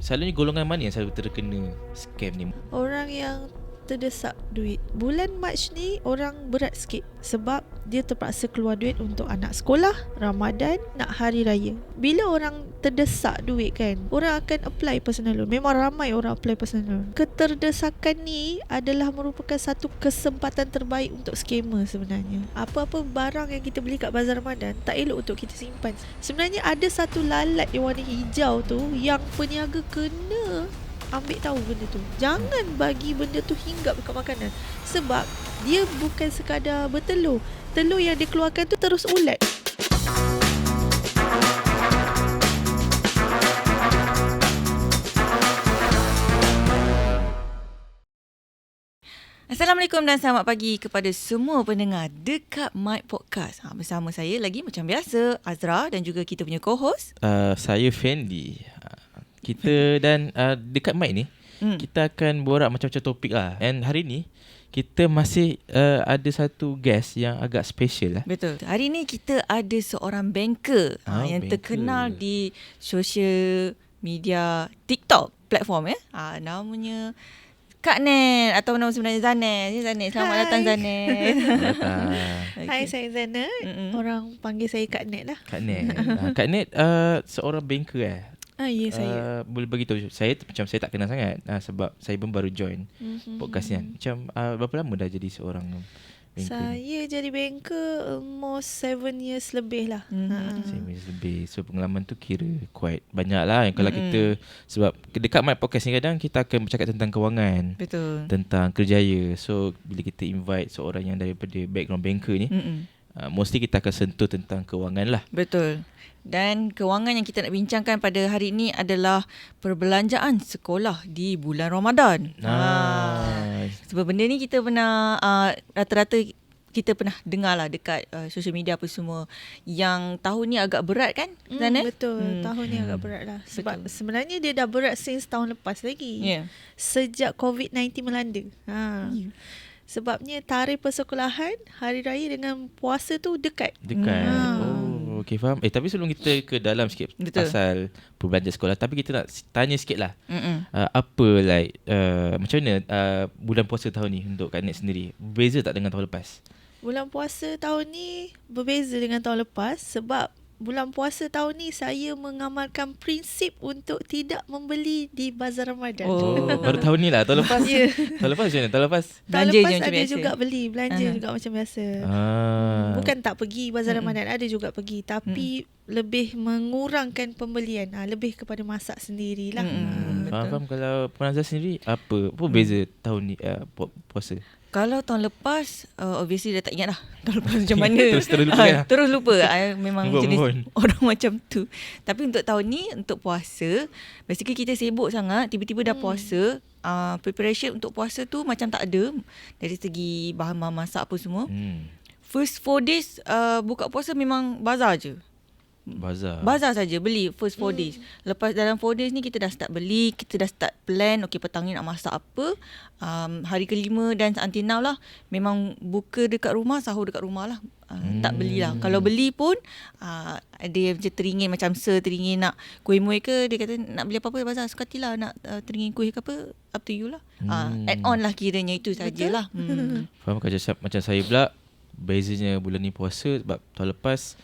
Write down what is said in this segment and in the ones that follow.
selalunya golongan mana yang selalu terkena scam ni? Orang yang terdesak duit. Bulan Mac ni orang berat sikit sebab dia terpaksa keluar duit untuk anak sekolah, Ramadan, nak hari raya. Bila orang terdesak duit kan, orang akan apply personal loan. Memang ramai orang apply personal loan. Keterdesakan ni adalah merupakan satu kesempatan terbaik untuk scammer sebenarnya. Apa-apa barang yang kita beli kat bazar Ramadan tak elok untuk kita simpan. Sebenarnya ada satu lalat yang warna hijau tu yang peniaga kena ambil tahu benda tu. Jangan bagi benda tu hinggap dekat makanan. Sebab dia bukan sekadar bertelur. Telur yang dia keluarkan tu terus ulat. Assalamualaikum dan selamat pagi kepada semua pendengar Dekat Mic Podcast. Bersama saya lagi macam biasa, Azra dan juga kita punya co-host. Saya Fendi. Kita dan dekat mic ni kita akan borak macam-macam topik lah. And hari ni kita masih ada satu guest yang agak special lah. Betul. Hari ni kita ada seorang banker yang banker terkenal di social media TikTok platform namanya Kak Net atau nama sebenarnya Zanet. Zanet, selamat datang Zanet. Hai, saya Zana. Orang panggil saya Kak Net lah. Kak Net. Kak Net seorang banker Ya, saya. boleh bagi tahu saya saya tak kenal sangat sebab saya pun baru join podcast ni. Macam berapa lama dah jadi seorang banker? Saya jadi banker almost 7 years lebih lah. 7 years lebih. So pengalaman tu kira quite banyak lah. Yang kalau kita, sebab dekat Mic Podcast ni kadang kita akan bercakap tentang kewangan. Betul. Tentang kerjaya. So bila kita invite seorang yang daripada background banker ni, mostly kita akan sentuh tentang kewangan lah. Betul. Dan kewangan yang kita nak bincangkan pada hari ini adalah perbelanjaan sekolah di bulan Ramadan. Sebab benda ni kita pernah rata-rata kita pernah dengar lah dekat social media apa semua. Yang tahun ni agak berat kan? Betul. Tahun ni agak berat lah. Sebab sebenarnya dia dah berat since tahun lepas lagi. Sejak COVID-19 melanda. Sebabnya tarikh persekolahan, hari raya dengan puasa tu dekat. Okay, faham. Tapi sebelum kita ke dalam sikit pasal perbelanjaan sekolah, tapi kita nak tanya sikit lah. Apa macam mana bulan puasa tahun ni untuk Kak Net sendiri? Berbeza tak dengan tahun lepas? Bulan puasa tahun ni berbeza dengan tahun lepas sebab bulan puasa tahun ni saya mengamalkan prinsip untuk tidak membeli di bazar Ramadan. Baru tahun ni lah. Tahun lepas? Tahun lepas macam mana? Tahun lepas ada biasa juga beli. Belanja juga macam biasa. Bukan tak pergi bazar Ramadan. Ada juga pergi. Tapi lebih mengurangkan pembelian. Lebih kepada masak sendirilah. Faham. Kalau Penazah sendiri, apa beza tahun ni puasa? Kalau tahun lepas, obviously dah tak ingat lah tahun lepas macam mana. Terus lupa kan? Terus lupa. Memang jenis mohon. orang macam tu. Tapi untuk tahun ni, untuk puasa, basically kita sibuk sangat. Tiba-tiba dah puasa. Preparation untuk puasa tu macam tak ada. Dari segi bahan-bahan masak apa semua. First 4 days buka puasa memang bazar je. Bazar saja beli first 4 days. Lepas dalam 4 days ni kita dah start beli, kita dah start plan, okey petang ni nak masak apa. Hari kelima dan until now lah memang buka dekat rumah, sahur dekat rumah lah. Tak belilah. Kalau beli pun ada yang macam teringin macam teringin nak kuih muih ke, dia kata nak beli apa-apa bazar sukatilah, nak teringin kuih ke apa, up to you lah. Add on lah kiranya, itu sajalah. Faham. Macam saya pula, bezanya bulan ni puasa sebab tahun lepas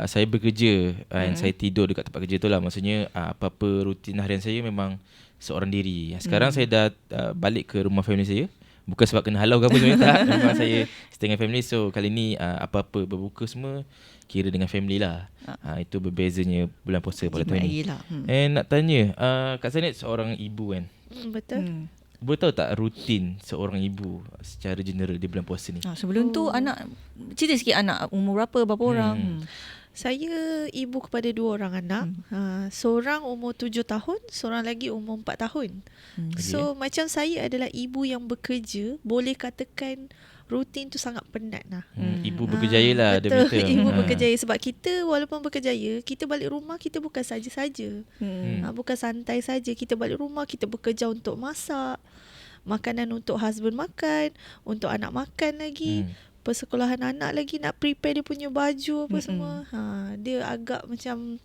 saya bekerja dan saya tidur dekat tempat kerja tu lah. Maksudnya apa-apa rutin harian saya memang seorang diri. Sekarang saya dah balik ke rumah family saya. Bukan sebab kena halau ke apa sebenarnya, tak. Memang saya stay dengan family. So kali ni apa-apa berbuka semua kira dengan family lah. Itu berbezanya bulan puasa pada tahun ni. And nak tanya, Kak Zanet seorang ibu kan? Betul. Boleh tahu tak rutin seorang ibu secara general di bulan puasa ni? Sebelum tu anak, cerita sikit anak umur berapa orang? Saya ibu kepada 2 orang anak. Seorang umur 7 tahun, seorang lagi umur 4 tahun. So macam saya adalah ibu yang bekerja, boleh katakan rutin tu sangat penat lah. Ibu berkejaya lah. Betul, ibu berkejaya. Sebab kita walaupun berkejaya, kita balik rumah kita bukan saja-saja. Bukan santai saja. Kita balik rumah, kita bekerja untuk masak, makanan untuk husband makan, untuk anak makan lagi. Persekolahan anak lagi, nak prepare dia punya baju apa semua. Dia agak macam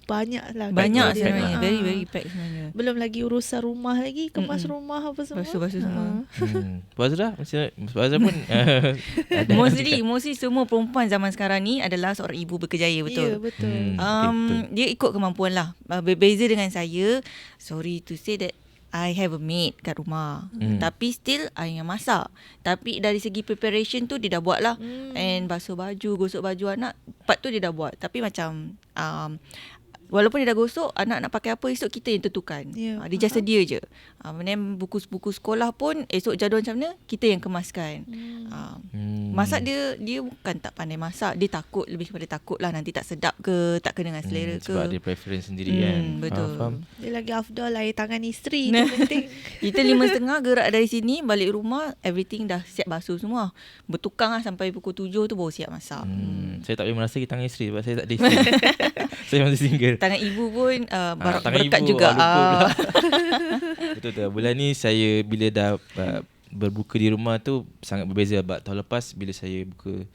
banyak lah. Banyak kerja dia. sebenarnya. Very very packed sebenarnya. Belum lagi urusan rumah lagi, kemas rumah apa semua. Basuh-basuh semua. Puasa Puasa pun ada Mostly semua perempuan zaman sekarang ni adalah seorang ibu berkejaya, Ya, betul. betul. betul. Dia ikut kemampuan lah. Berbeza dengan saya, sorry to say that I have a maid kat rumah. Tapi still I yang masak. Tapi dari segi preparation tu dia dah buat lah. And basuh baju, gosok baju anak, part tu dia dah buat. Tapi macam walaupun dia dah gosok, anak nak pakai apa esok kita yang tentukan. Dia just sedia je. Then buku-buku sekolah pun esok jadual macam mana, kita yang kemaskan. Masak dia bukan tak pandai masak, dia takut, lebih kepada takut lah nanti tak sedap ke, tak kena dengan selera ke. Sebab dia preference sendiri kan. Betul. Faham. Dia lagi afdal air tangan isteri tu penting. Kita 5:30 gerak dari sini, balik rumah everything dah siap basuh semua. Bertukang lah sampai pukul 7 tu baru siap masak. Saya tak boleh merasai tangan isteri sebab saya tak ada isteri. Saya masih single. Tangan ibu pun Tangan berkat ibu, juga. lupa pula. Betul. Bulan ni saya bila dah berbuka di rumah tu sangat berbeza. Tahun lepas bila saya buka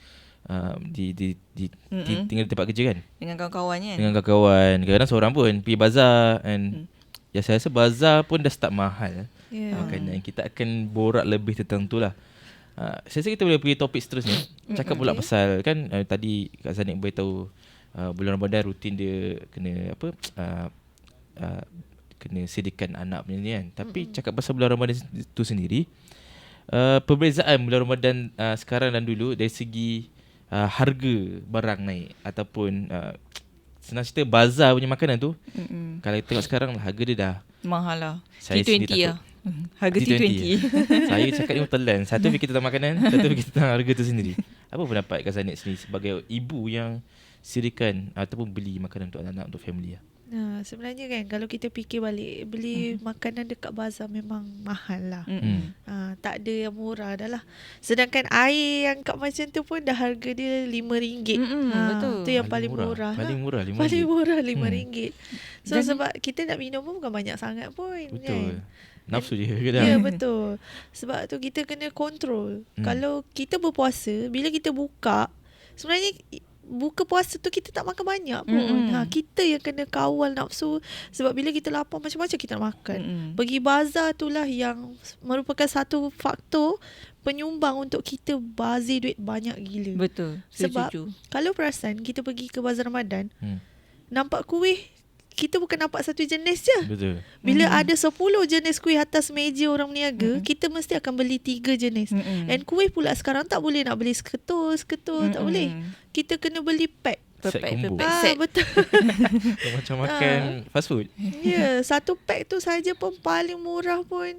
tinggal di tempat kerja kan, Dengan kawan-kawan kan. dengan kawan-kawan, kadang-kadang seorang pun pergi bazar and ya saya rasa bazar pun dah start mahal. Makanan kita akan borak lebih tentang tu lah. Saya rasa kita boleh pergi topik seterusnya. Cakap pula pasal kan tadi Kak Zanik beritahu bulan Ramadan rutin dia kena apa kena sediakan anak punya ni kan. Tapi cakap pasal bulan Ramadan tu sendiri, perbezaan bulan Ramadan sekarang dan dulu dari segi harga barang naik ataupun senang cerita bazar punya makanan tu. Kalau kita tengok sekarang harga dia dah mahal lah. Saya T20 sendiri lah. Harga T20. Saya cakap ni telan. Satu fikir tentang makanan, satu fikir tentang harga tu sendiri. Apa pendapat Kak Zanik sendiri sebagai ibu yang sediakan ataupun beli makanan untuk anak-anak, untuk family lah? Sebenarnya kan kalau kita fikir balik, beli makanan dekat bazar memang mahal lah. Tak ada yang murah dah lah. Sedangkan air yang kat macam tu pun dah harga dia RM5. Betul. Tu yang paling murah Paling lah. murah RM5. Paling murah RM5. So Dan sebab kita nak minum pun bukan banyak sangat pun. Betul. Kan? Nafsu je kadang. Ya, betul. Sebab tu kita kena kontrol. Kalau kita berpuasa, bila kita buka, sebenarnya buka puasa tu kita tak makan banyak pun. Kita yang kena kawal nafsu. Sebab bila kita lapar macam-macam kita nak makan. Pergi bazar tu lah yang merupakan satu faktor penyumbang untuk kita bazir duit banyak gila. Betul. Sebab Setuju. kalau perasan kita pergi ke bazar Ramadan, nampak kuih, kita bukan nampak satu jenis je. Betul. Bila ada 10 jenis kuih atas meja orang meniaga, kita mesti akan beli 3 jenis. And kuih pula sekarang tak boleh nak beli seketul, tak boleh. Kita kena beli pack. Set combo. Set. Betul. Macam makan fast food. Ya, satu pack tu saja pun paling murah pun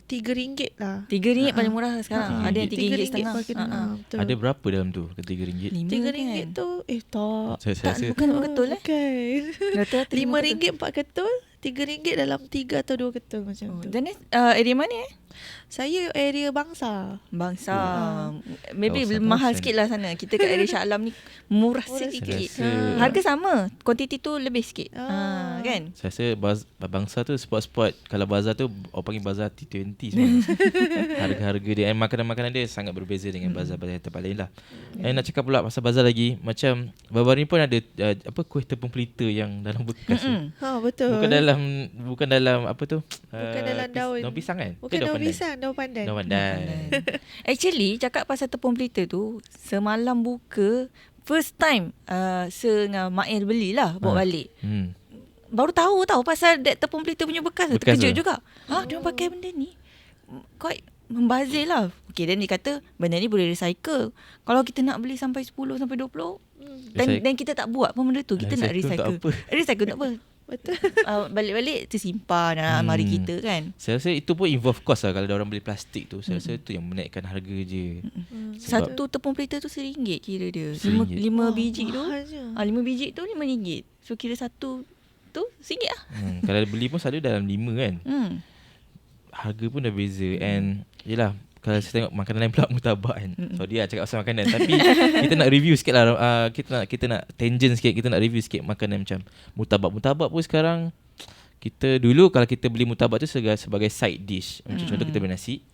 RM3 lah. RM3 paling murah sekarang. Ada yang RM3.50. RM3.50. Ada berapa dalam tu? RM3? RM3 tu tak. Saya Tak, rasa bukan ketul Bukan. Rata-rata RM5 4 ketul, RM3 dalam 3 atau 2 ketul macam tu. Dan area mana Saya area Bangsa. Bangsa. Maybe Kawasan mahal kawasan. sikit lah sana. Kita kat area Shah Alam ni murah Murah sikit. sikit. Harga sama, kuantiti tu lebih sikit. Kan? saya rasa bangsa tu spot-spot. Kalau bazar tu orang panggil bazar T20 sebenarnya. Harga-harga dia makanan-makanan dia sangat berbeza dengan bazar-bazar tempat lain lah. Nak cakap pula pasal bazar lagi, macam baru ni pun ada kuih tepung pelita yang dalam bekas tu. Betul. Bukan dalam apa tu? Bukan dalam daun. Daun pisang kan? Bukan daun pisang, daun pandan. Daun pandan. Actually, cakap pasal tepung pelita tu, semalam buka, first time dengan Mak El belilah, bawa balik. Baru tahu pasal that tepung pelita punya bekas tu. Bekas Terkejut tu. juga. Dia orang pakai benda ni. Quite membazir lah. Okay, then dia kata benda ni boleh recycle. Kalau kita nak beli sampai 10 sampai 20 dan kita tak buat pun benda tu, kita nak recycle. Recycle tak apa. Recycle tak apa. Betul. Balik-balik tersimpan dalam almari kita kan. Saya rasa itu pun involve cost lah. Kalau orang beli plastik tu, saya rasa itu yang menaikkan harga je. Sebab Satu tepung pelita tu RM1 kira dia. RM1. 5 biji tu. Mahalnya. 5 biji tu RM5. So kira satu tu RM1 lah. kalau beli pun selalu dalam 5 kan. Harga pun dah beza. And yelah, kalau saya tengok makanan lain pula mutabak kan. Sorry lah cakap pasal makanan. Tapi kita nak review sikit lah. Kita nak tangent sikit. Kita nak review sikit makanan macam mutabak. Mutabak pun sekarang, kita dulu kalau kita beli mutabak tu sebagai side dish. Macam contoh kita beli nasi,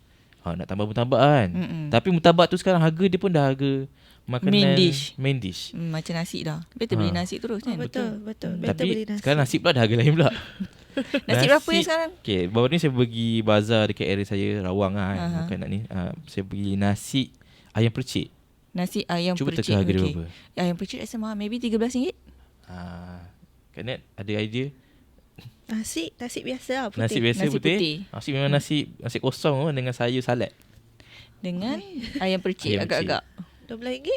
nak tambah mutabak kan. Tapi mutabak tu sekarang harga dia pun dah harga makanan Main dish. main dish. Macam nasi dah. Better beli nasi terus kan. Betul. Better beli Tapi nasi. sekarang nasi pula dah harga lain pula. Nasi berapa yang sekarang? Okay, baru ni saya pergi bazar dekat area saya, Rawang lah kan. Aha. Makan nak ni. Saya beli nasi ayam percik. Nasi ayam Cuba percik. teka harga dia berapa. Ayam percik rasa mahal. Maybe RM13. Kak Nat ada idea? Nasi biasa lah, putih. Nasi biasa Nasi putih. putih. Nasi memang nasi kosong tu dengan sayur salad. Dengan ayam percik Ayam percik. agak-agak. RM12.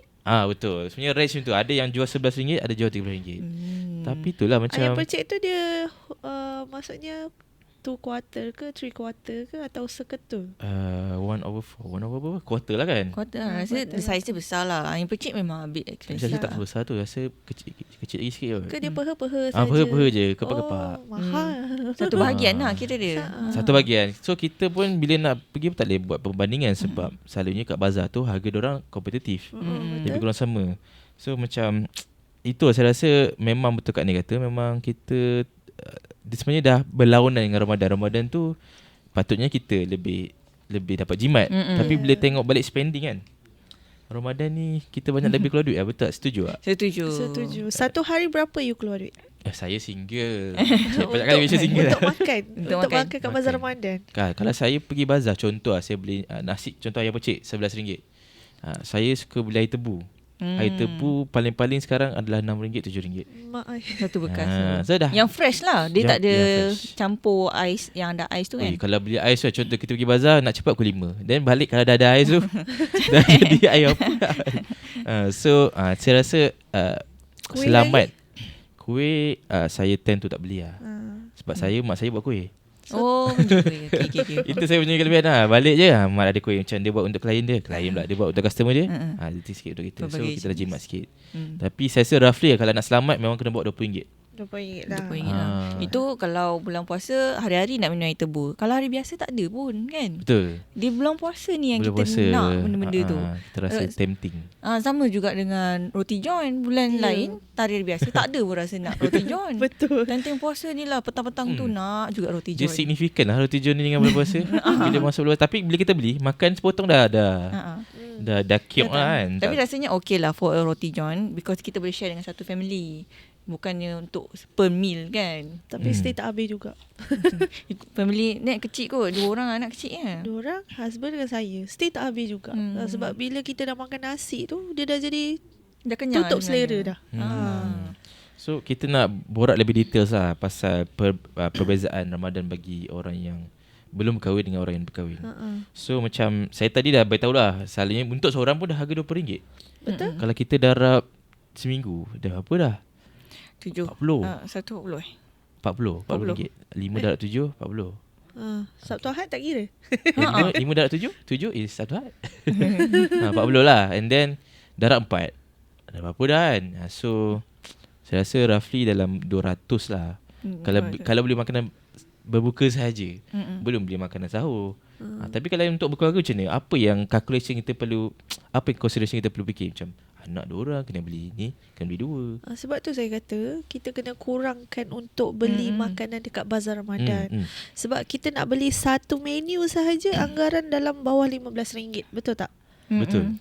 Betul. Sebenarnya range macam tu. Ada yang jual RM11, ada jual RM13. Tapi itulah macam Ayam percik tu dia maksudnya 2/4 ke 3/4 ke atau seketul? 1/4. 1/4 quarter lah kan. Kuota lah. Rasa Kuota. saiz dia besar lah. Ayam percik memang a bit Tapi expensive. rasa tak sebesar tu. Rasa kecil lagi sikit kot. Ke dia peha-peha saja? Peha-peha je. Kepak-kepak. Oh, mahal. Satu bahagian lah kira dia. Satu bahagian. So kita pun bila nak pergi pun tak boleh buat perbandingan sebab selalunya kat bazar tu harga diorang kompetitif. Lebih kurang sama. So macam itu saya rasa memang betul Kak Ni kata, memang kita dia sebenarnya dah berlawanan dengan Ramadan. Ramadan tu patutnya kita lebih dapat jimat. Tapi bila tengok balik spending kan, Ramadan ni kita banyak lebih keluar duit. Betul tak? Setuju tak? Setuju. Satu hari berapa you keluar duit? Saya single. Saya banyak kali macam single. Untuk makan. Untuk Untuk makan. makan kat bazar Ramadan. Kalau saya pergi bazar, contoh saya beli nasi, contoh ayam percik RM11. Saya suka beli air tebu. Air tebu paling-paling sekarang adalah RM6, RM7. Mak ai. Satu bekas. So dah. Yang fresh lah. Dia tak ada yang fresh. campur ais. Yang ada ais tu kan. Kalau beli ais tu, contoh kita pergi bazar nak cepat pukul 5. Then balik kalau dah ada ais tu dah jadi air apa. So saya rasa Kuih selamat. Kuih saya tend tu tak beli lah. Sebab mak saya buat kuih. Oh okay. Itu saya punya kelebihan lah. Balik je mak ada kuih macam dia buat untuk klien dia. Klien pula dia buat untuk customer dia. Dia sikit untuk kita. So kita dah jimat sikit. Tapi saya rasa roughly kalau nak selamat memang kena bawa RM20. RM20 lah. RM20 lah. Itu kalau bulan puasa hari-hari nak minum air tebu. Kalau hari biasa tak ada pun kan. Betul. Di bulan puasa ni yang Bulan kita puasa, nak benda-benda tu. Kita rasa tempting. Sama juga dengan roti john. Bulan lain hari biasa tak ada pun rasa nak roti john. Betul. Dan tengok puasa ni lah petang-petang tu nak juga roti john. Dia signifikan lah roti john ni dengan bulan puasa. Bila masuk bulan. Tapi bila kita beli, makan sepotong dah kiok lah kan. Tapi rasanya okay lah for a roti john because kita boleh share dengan satu family. Bukannya untuk per meal kan. Tapi stay tak habis juga. Family ni kecil kot. 2 orang anak kecil kan. 2 orang, husband dengan saya. Stay tak habis juga. Sebab bila kita dah makan nasi tu, dia dah jadi Dah kenyang tutup selera dah. So kita nak borak lebih details lah pasal perbezaan Ramadan bagi orang yang belum berkahwin dengan orang yang berkahwin. So macam saya tadi dah beritahu lah, selalunya untuk seorang pun dah harga RM20. Betul. Kalau kita darab seminggu, dah apa dah? 7 40. 140 RM40. 5 darab 7, 40. Sabtu Ahad tak kira. 5 darab 7 is Sabtu Ahad. 40 lah. And then darab 4, dah berapa dah kan. So saya rasa roughly dalam 200 lah. Kalau beli makanan berbuka sahaja, belum beli makanan sahur. Tapi kalau untuk berkeluarga macam ni, apa yang calculation kita perlu, apa yang consideration kita perlu fikir? Macam anak 2 orang kena beli ni, kena beli 2. Sebab tu saya kata kita kena kurangkan untuk beli makanan dekat bazar Ramadan. Sebab kita nak beli satu menu sahaja anggaran dalam bawah RM15. Betul tak? Betul.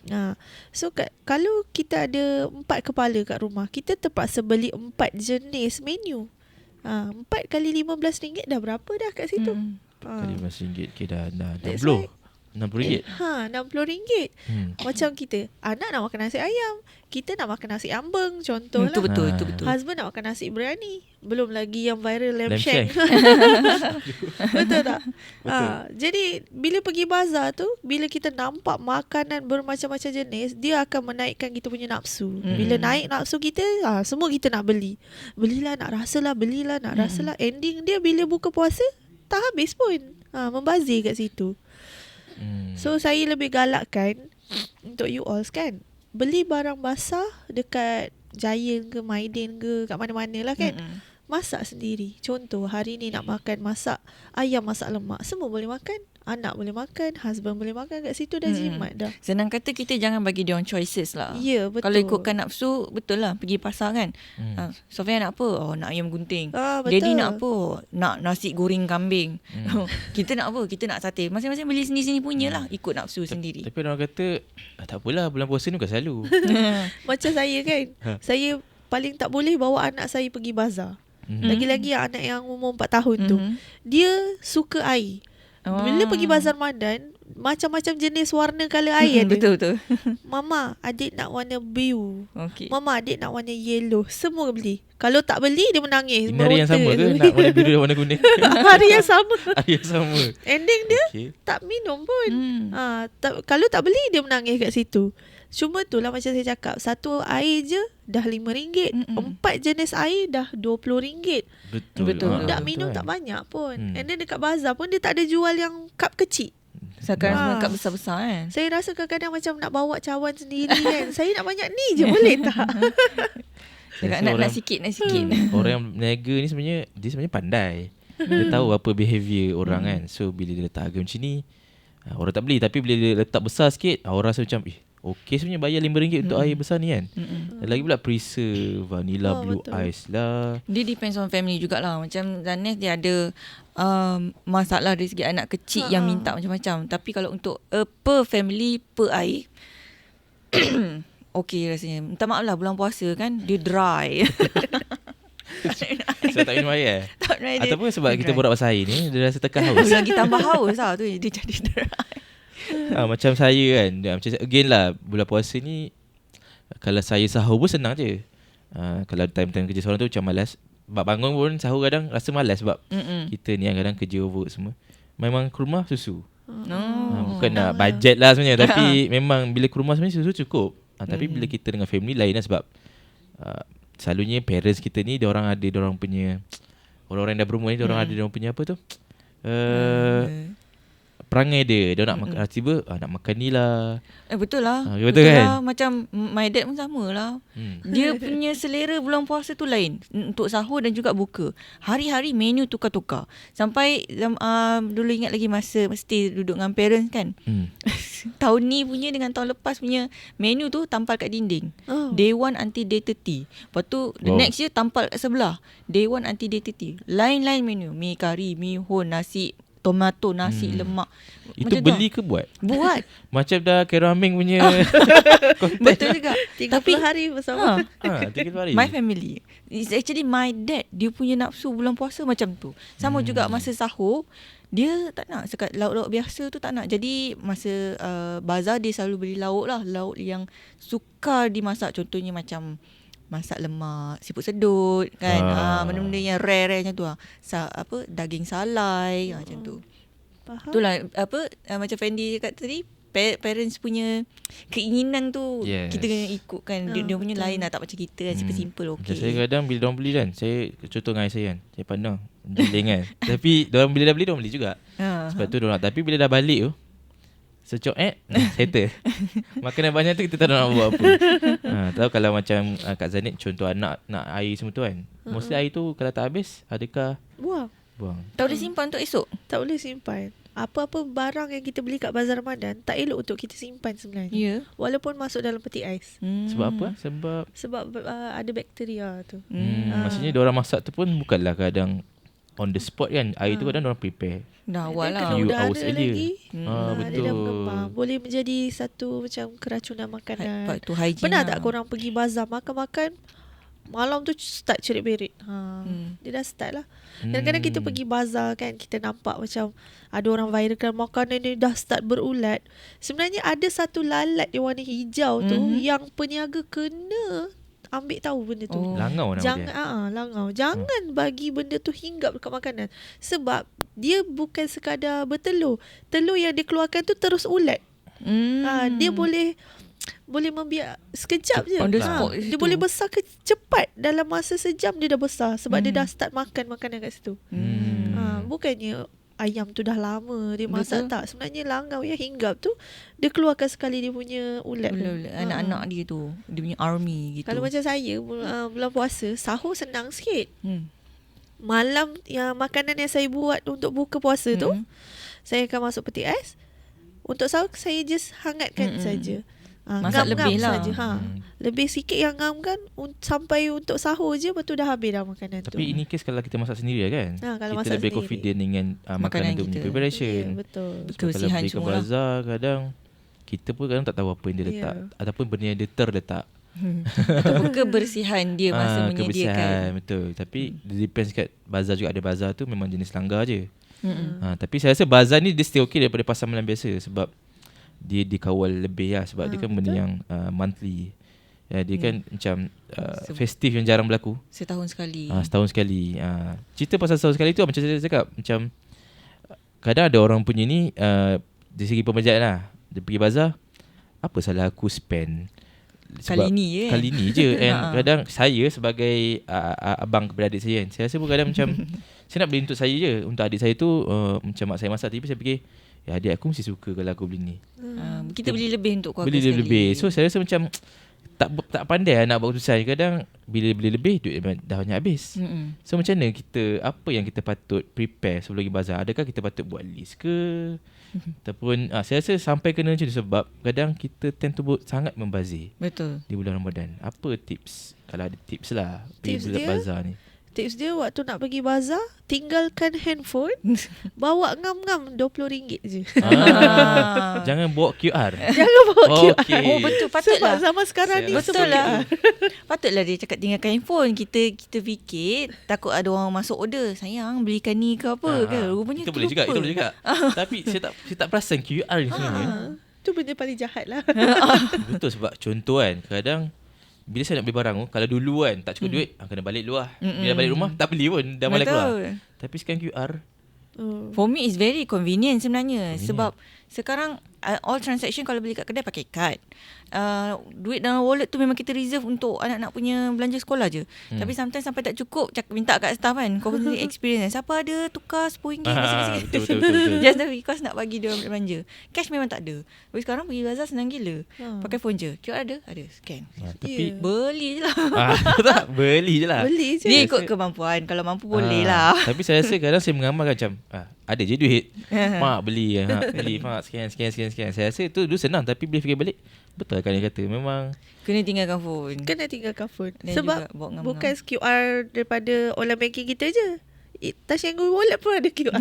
So kalau kita ada 4 kepala kat rumah, kita terpaksa beli 4 jenis menu. 4 kali RM15 dah berapa dah kat situ? Kali RM15 dah That's 60. RM60. RM60. Macam kita, anak nak makan nasi ayam, kita nak makan nasi ambeng contohlah. Itu betul. Husband nak makan nasi biryani. Belum lagi yang viral lamb Lamb shank. shank. Betul tak? Betul. Jadi bila pergi bazar tu, bila kita nampak makanan bermacam-macam jenis, dia akan menaikkan kita punya nafsu. Bila naik nafsu kita, semua kita nak beli. Belilah, nak rasalah, belilah, nak rasalah. Ending dia bila buka puasa, tak habis pun. Membazir kat situ. So saya lebih galakkan untuk you all kan, beli barang basah dekat Giant ke Maidin ke kat mana-mana lah kan. masak sendiri. Contoh hari ni nak makan masak ayam masak lemak, semua boleh makan. Anak boleh makan, husband boleh makan, kat situ dah jimat dah. Senang kata kita jangan bagi dia orang choices lah. Ya, betul. Kalau ikutkan nafsu, betul lah pergi pasar kan. Sofia nak apa? Oh, nak ayam gunting. Betul. Daddy nak apa? Nak nasi goreng kambing. Kita nak apa? Kita nak sate. Masing-masing beli sendiri-sendiri punya lah. Ikut nafsu sendiri. Tapi orang kata tak apalah, bulan puasa ni bukan selalu. Macam saya kan, saya paling tak boleh bawa anak saya pergi bazar. Lagi-lagi anak yang umur 4 tahun tu, dia suka air. Bila pergi bazar Ramadan, macam-macam jenis warna colour air ada. Betul-betul. Mama, adik nak warna biru. Okay. Mama, adik nak warna yellow. Semua beli. Kalau tak beli, dia menangis. Ini hari yang sama ke? Nak warna biru dan warna kuning? Hari yang sama. Hari yang sama. Ending dia Okay. tak minum pun. Kalau tak beli, dia menangis kat situ. Cuma tu lah macam saya cakap, satu air je dah RM5. 4 jenis air dah RM20. Betul. Budak minum tak banyak pun. And then dekat bazar pun dia tak ada jual yang cup kecil. Sekarang semua cup besar-besar kan. Saya rasa kadang-kadang macam nak bawa cawan sendiri kan. Saya nak banyak ni je, boleh tak? Cakap nak sikit. Orang yang berniaga ni sebenarnya, dia sebenarnya pandai. Dia tahu apa behaviour orang kan. So bila dia letak harga macam ni, orang tak beli. Tapi bila dia letak besar sikit, orang rasa macam okey sebenarnya bayar RM5 untuk air besar ni kan. Dan lagi pula preserve, vanilla blue betul. ice lah. Dia depends on family jugalah. Macam Zanes dia ada masalah dari segi anak kecil yang minta macam-macam. Tapi kalau untuk per family, per air, okey rasanya. Minta maaf lah bulan puasa kan, dia dry. Sebab tak minum air Tak dry dia. Ataupun sebab kita borak pasal air ni, dia rasa tekan haus. Lagi tambah haus lah tu, dia jadi dry. Macam saya kan, macam again lah, bulan puasa ni kalau saya sahur pun senang je. Kalau time-time kerja seorang tu macam malas. Bangun pun sahur kadang rasa malas sebab kita ni kadang kerja over semua. Memang ke rumah susu. Bukan nak budget lah sebenarnya, tapi memang bila ke rumah sebenarnya susu cukup. Tapi bila kita dengan family lain lah, sebab selalunya parents kita ni diorang ada diorang punya, orang-orang yang dah berumur ni diorang ada diorang punya apa tu, perangai dia nak makan tiba nak makan ni lah. Betul lah. Betul kan? Lah. Macam my dad pun sama lah. Dia punya selera bulan puasa tu lain. Untuk sahur dan juga buka. Hari-hari menu tukar-tukar. Sampai dulu ingat lagi masa mesti duduk dengan parents kan. Tahun ni punya dengan tahun lepas punya menu tu tampal kat dinding. Day 1 until day 30. Lepas tu the next year tampal kat sebelah. Day 1 until day 30. Lain-lain menu. Mi kari, mi hon, nasi tomato, nasi lemak. Itu macam beli ke buat? Buat. Macam dah keraming punya Betul juga. 30 Tapi hari bersama. 30 hari. my family, it's actually my dad, dia punya nafsu bulan puasa macam tu. Sama juga masa sahur, dia tak nak sekat lauk-lauk biasa tu, tak nak. Jadi masa bazar dia selalu beli lauk lah, lauk yang sukar dimasak. Contohnya macam masak lemak, siput sedut kan. Benda-benda yang rare-rare macam tu lah. Daging salai macam tu. Faham? Itulah macam Fendi cakap tadi, parents punya keinginan tu kita kena ikutkan. Dia punya lain lah, tak macam kita kan, simple-simple okey. Macam saya kadang bila diorang beli kan, saya contoh dengan ayah saya kan, saya pandang jeling kan. Tapi diorang bila dah beli, diorang beli juga. Sebab tu diorang, tapi bila dah balik tu secok settle. Makanan banyak tu kita tak nak buat apa. Tahu kalau macam Kak Zanik contoh anak nak air semua tu kan. Mostly air tu kalau tak habis, adakah Buang. Tak boleh simpan untuk esok. Tak boleh simpan. Apa-apa barang yang kita beli kat bazar Ramadan tak elok untuk kita simpan sebenarnya. Ya. Walaupun masuk dalam peti ais. sebab apa? Sebab ada bakteria tu. Maksudnya diorang masak tu pun bukanlah kadang on the spot kan. Air tu kadang diorang prepare. Dah awal Dia lah. kena Few udara hours earlier. lagi. Dia Betul. dah mengembang. Boleh menjadi satu macam keracunan makanan. Part tu hygiene Pernah lah. tak korang pergi bazar makan-makan, malam tu start cerit-berit. Dia dah start lah. Kadang-kadang kita pergi bazar kan, kita nampak macam ada orang viralkan makanan ni dah start berulat. Sebenarnya ada satu lalat yang warna hijau tu yang peniaga kena ambil tahu benda tu. Langau nama Jangan dia. langau. Jangan bagi benda tu hinggap dekat makanan. Sebab dia bukan sekadar bertelur. Telur yang dia keluarkan tu terus ulat. Dia boleh membiak sekejap je. On the spot Dia situ. boleh besar cepat. Dalam masa sejam dia dah besar. Sebab dia dah start makan makanan kat situ. Bukannya ayam tu dah lama dia masak. Betul. Tak. Sebenarnya langau yang hinggap tu, dia keluarkan sekali dia punya ulat tu. Anak-anak dia tu, dia punya army gitu. Kalau macam saya bulan puasa, sahur senang sikit. malam yang makanan yang saya buat untuk buka puasa tu, saya akan masuk peti ais. Untuk sahur saya just hangatkan saja. Masak lebih lah. saja. Lebih sikit yang ngam kan sampai untuk sahur je, lepas tu dah habis dah makanan tu. Tapi ini case kalau kita masak sendiri kan. kalau Kita masak lebih sendiri. confident dengan makanan tu punya kita. preparation. Ya, betul. Sebab kalau Kebersihan beli ke semua lah. bazar kadang kita pun kadang tak tahu apa yang dia letak ataupun benda yang dia terletak. Ataupun kebersihan dia masa menyediakan. Kebersihan, betul. Tapi depends kat bazar juga. Ada bazar tu memang jenis langgar je. Tapi saya rasa bazar ni dia still okay daripada pasar malam biasa sebab dia dikawal lebih lah sebab dia kan benda yang monthly. Dia kan macam festif yang jarang berlaku. Setahun sekali. Setahun sekali. Cerita pasal setahun sekali tu macam saya cakap, macam kadang ada orang punya ni dari segi pembejaan lah. Dia pergi bazar, apa salah aku spend sebab kali ni je. And kadang saya sebagai abang kepada adik saya kan, saya rasa pun kadang macam saya nak beli untuk saya je. Untuk adik saya tu macam mak saya masak, tapi saya fikir ya adik aku mesti suka kalau aku beli ni. Kita beli lebih untuk keluarga beli sekali. lebih. So saya rasa macam tak pandai nak buat keputusan. Kadang bila beli lebih duit dah banyak habis. So macam mana kita, apa yang kita patut prepare sebelum pergi bazar? Adakah kita patut buat list ke? Ataupun saya rasa sampai kena macam tu sebab kadang kita tend to sangat membazir. Betul. Di bulan Ramadan. Apa tips? Kalau ada tips lah Tips pergi dia? bazar ni. Tips dia waktu nak pergi bazar, tinggalkan handphone, bawa ngam-ngam RM20 je. Jangan bawa QR. Jangan bawa QR. Okay. Oh betul, patutlah. Sebab zaman sekarang ni Betul semua lah. Patutlah dia cakap tinggalkan handphone. Kita fikir takut ada orang masuk order. Sayang belikan ni ke apa kan. Rupanya Itu boleh juga, terlupa. itu boleh juga. Tapi saya tak perasan QR ni sebenarnya. tu benda paling jahat lah. Betul, sebab contoh kan, kadang bila saya nak beli barang tu, kalau dulu kan tak cukup duit, kena balik dulu lah. Bila balik rumah tak beli pun, dah malas keluar. Tapi sekarang QR, For me it's very convenient sebenarnya. Sebab sekarang all transaction kalau beli kat kedai pakai kad. Duit dalam wallet tu memang kita reserve untuk anak-anak punya belanja sekolah je. Tapi sometimes sampai tak cukup, minta kat staff kan, kau sendiri experience, siapa ada tukar RM10 betul. Just because nak bagi dia ambil belanja. Cash memang tak ada. Tapi sekarang pergi bazar senang gila. Pakai phone je. QR ada? Ada. Scan. Tapi Beli je lah. tak, beli je lah. Beli je. Dia ikut kemampuan. Kalau mampu boleh lah. Tapi saya rasa kadang saya mengamalkan macam ada je duit, mak beli, beli mak scan. Saya rasa tu dulu senang, tapi bila fikir balik, betul kan dia kata, memang Kena tinggalkan phone. Kena tinggalkan phone. Dan Sebab juga bawa ngam-ngam. bukan QR daripada online banking kita je. Touch and go wallet pun ada QR.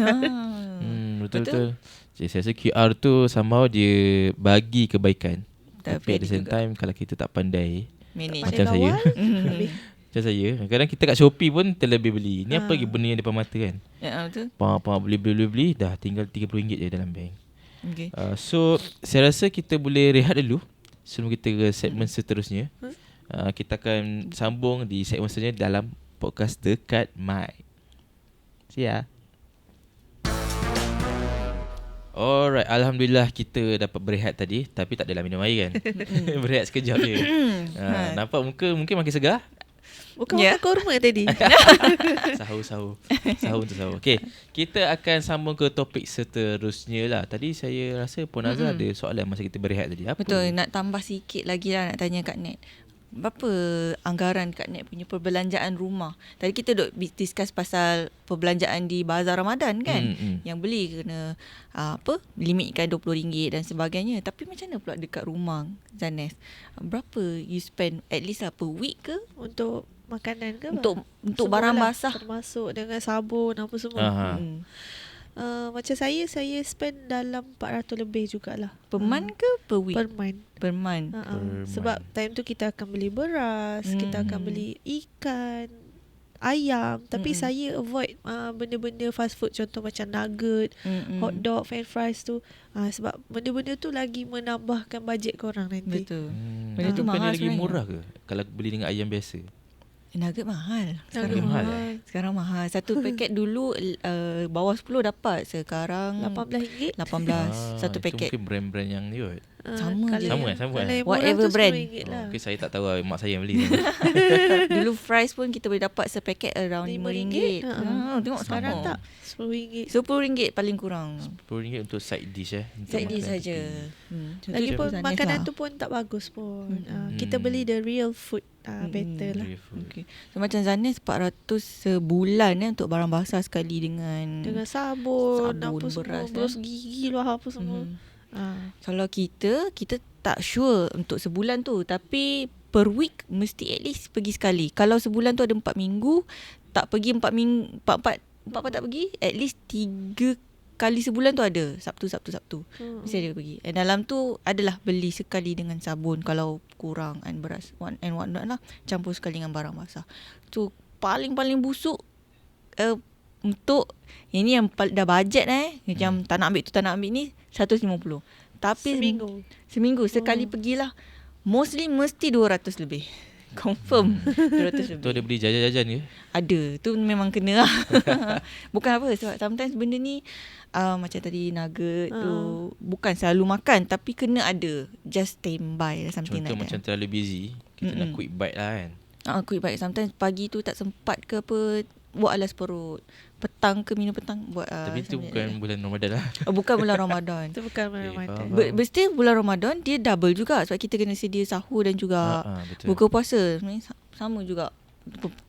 betul. Jadi saya rasa QR tu somehow dia bagi kebaikan. Tapi at the same time, kalau kita tak pandai manage. macam saya, Habis. macam saya, kadang kita kat Shopee pun terlebih beli. Ni apa lagi benda yang depan mata kan, Betul. beli dah tinggal RM30 je dalam bank. Okay. So saya rasa kita boleh rehat dulu sebelum kita ke segmen seterusnya. Kita akan sambung di segmen seterusnya dalam podcast Dekat Mic. See ya. Alright, Alhamdulillah kita dapat berehat tadi. Tapi tak adalah minum air kan. Berehat sekejap je. Nampak muka mungkin makin segar. Bukan Ya. makan kurma tadi. Sahur untuk sahur. Okay, kita akan sambung ke topik seterusnya lah. Tadi saya rasa Puan Azhar ada soalan masa kita berehat tadi. Apa? Betul, nak tambah sikit lagi lah, nak tanya Kak Nat. Berapa anggaran Kak Nat punya perbelanjaan rumah? Tadi kita duk discuss pasal perbelanjaan di bazar Ramadan kan. Yang beli kena limitkan RM20 dan sebagainya. Tapi macam mana pula dekat rumah, Zanes? Berapa you spend at least lah per week ke? Untuk makanan ke? Untuk Semua barang lah, basah. termasuk dengan sabun apa semua. Macam saya spend dalam 400 lebih jugalah. Per month ke per week? Per month. Per month. Sebab time tu kita akan beli beras, kita akan beli ikan, ayam. Tapi saya avoid benda-benda fast food, contoh macam nugget, hot dog, french fries tu. Sebab benda-benda tu lagi menambahkan bajet korang nanti. Betul. Benda tu mahal lagi sebenarnya. murah ke kalau beli dengan ayam biasa? Nugget mahal. Nugget mahal, Sekarang mahal. Satu paket dulu bawah 10 dapat. Sekarang RM18. 18 satu Itu paket. mungkin brand-brand yang ni kot. Sama je. Sama Kalau yang Whatever murah tu brand. RM10 lah. Okay, saya tak tahu lah, mak saya yang beli. Dulu fries pun kita boleh dapat sepaket around RM5. Tengok Sekarang sama. tak RM10. RM10 paling kurang. RM10 untuk side dish untuk Side dish makan saja. tepi. Lagipun Zanis makanan lah. tu pun tak bagus pun. Kita beli the real food. Better lah. Real food. Okay. So macam Zanis 400 sebulan untuk barang basah sekali dengan Dengan sabun apa beras, semua, berus gigi lah apa semua. Kalau kita tak sure untuk sebulan tu, tapi per week mesti at least pergi sekali. Kalau sebulan tu ada 4 minggu, tak pergi 4 minggu, 4 tak pergi, at least 3 kali sebulan tu ada. Sabtu. Mesti ada pergi. And dalam tu adalah beli sekali dengan sabun kalau kurang and beras and whatnot lah. Campur sekali dengan barang basah. Tu paling busuk untuk ini yang dah bajet macam tak nak ambil ni 150. Tapi seminggu sekali pergilah. Mostly mesti 200 lebih. Confirm 200 lebih. Tu ada beli jajan-jajan ke? Ada. Tu memang kena lah. Bukan apa, sebab sometimes benda ni macam tadi nugget tu bukan selalu makan, tapi kena ada. Just standby lah, something Contoh like macam that. terlalu busy, kita nak quick bite lah kan. Quick bite. Sometimes pagi tu tak sempat ke apa, buat alas perut. Petang ke minum petang buat. Tapi tu bukan bulan Ramadan lah. Bukan bulan Ramadan. Itu bukan Ramadan. faham. Mesti bulan Ramadan dia double juga, sebab kita kena sedia sahur dan juga Betul. buka puasa. Sebenarnya sama juga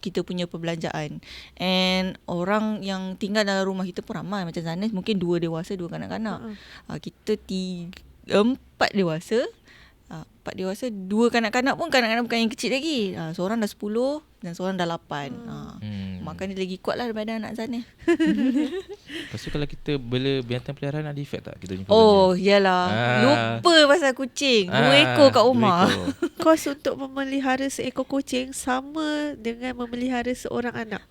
kita punya perbelanjaan. And orang yang tinggal dalam rumah kita pun ramai. Macam Zanis mungkin 2 dewasa 2 kanak-kanak. Kita 4 dewasa. 4 dewasa, 2 kanak-kanak pun kanak-kanak bukan yang kecil lagi. Seorang dah 10 dan seorang dah 8. Makan dia lagi kuat lah daripada anak Zanis. Lepas tu kalau kita bela binatang peliharaan ada efek tak kita punya Oh, perbelanjaan? yalah. Lupa pasal kucing. 2 ekor kat rumah. 2 ekor. Kos untuk memelihara seekor kucing sama dengan memelihara seorang anak.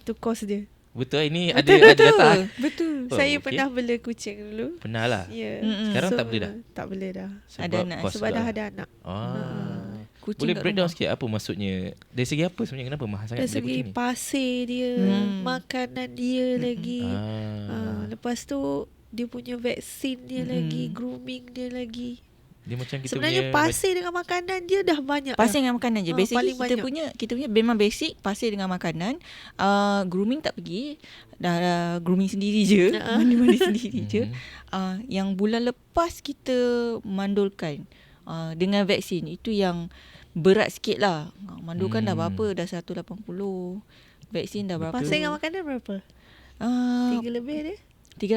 Tu kos dia. Betul, ini Betul, ada betul. data. Betul. Saya okey. pernah bela kucing dulu. Pernah lah. Ya. Sekarang tak boleh dah? Tak boleh dah. Ada anak. kos Sebab pula. dah ada anak. Kucing Boleh kat breakdown rumah. sikit apa maksudnya? Dari segi apa sebenarnya, kenapa mahal sangat Dari beli segi kucing ni? pasir dia, makanan dia lagi. Lepas tu dia punya vaksin dia lagi, grooming dia lagi. Dia macam kita Sebenarnya punya pasir dengan makanan dia dah banyak. Pasir dengan makanan je. Basically paling kita punya memang basic pasir dengan makanan. Grooming tak pergi. Dah grooming sendiri je. Mandi-mandi sendiri je. Yang bulan lepas kita mandulkan dengan vaksin. Itu yang berat sikit lah. Mandulkan dah berapa? Dah 180. Vaksin dah berapa? Pasir dengan makanan berapa? 3 lebih dia.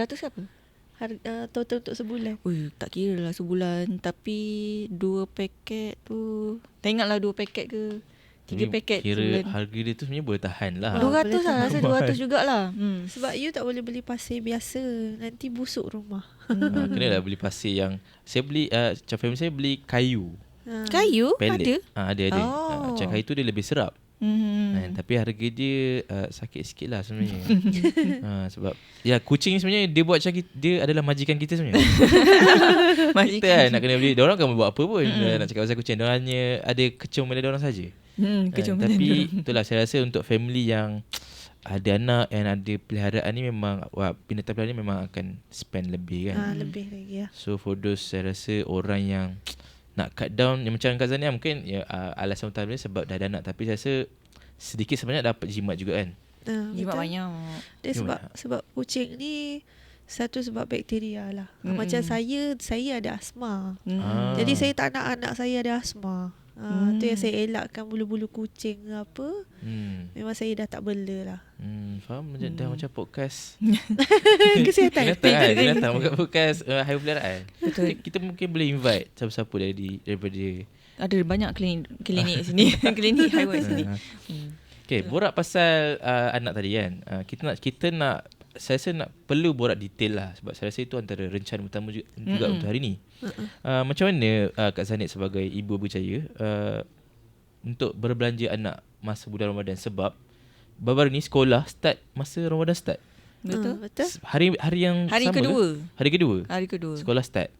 300 ke apa? Total untuk sebulan. Ui, tak kira lah sebulan. Tapi 2 paket tu, tak ingat lah 2 paket ke 3 paket kira sebulan. harga dia tu sebenarnya boleh tahan lah. 200 boleh lah. tahan. Rasa 200 jugalah. Sebab you tak boleh beli pasir biasa. Nanti busuk rumah. Kena lah beli pasir yang saya beli, macam family saya beli kayu Kayu pellet. ada? Ada. Oh. Macam kayu tu dia lebih serap. Tapi harga dia sakit sikit lah sebenarnya. Sebab ya kucing ni sebenarnya dia buat macam dia adalah majikan kita sebenarnya. Kita kan nak kena beli. Diorang kan buat apa pun. Nak cakap pasal kucing, diorang hanya ada kecum pada diorang saja. Tapi itulah saya rasa untuk family yang ada anak and ada peliharaan ni memang binatang peliharaan ni memang akan spend lebih kan. Lebih lagi ya. So for those saya rasa orang yang nak cut down, yang macam Kak Zania mungkin alasan utama dia sebab dah ada anak, tapi saya rasa sedikit sebanyak dapat jimat juga kan. Jimat Betul. banyak. Dia sebab kucing ni satu sebab bakteria lah. Macam saya ada asma. Jadi saya tak nak anak saya ada asma. Tu yang saya elakkan bulu-bulu kucing ke apa. Memang saya dah tak bela lah. Faham? Dah macam podcast Kesihatan. binatang bukan podcast haiwan peliharaan. Betul. Kita mungkin boleh invite siapa-siapa daripada Ada banyak klinik sini. Klinik haiwan sini. Okay, borak pasal anak tadi kan. Kita nak saya rasa nak perlu borak detail lah, sebab saya rasa itu antara rencana utama juga untuk hari ni. Macam mana Kak Zanet sebagai ibu berjaya untuk berbelanja anak masa bulan Ramadan, sebab baru-baru ni sekolah start masa Ramadan start. Betul. Betul. Hari yang Hari sama kedua. ke? Hari kedua. Hari kedua. Sekolah start.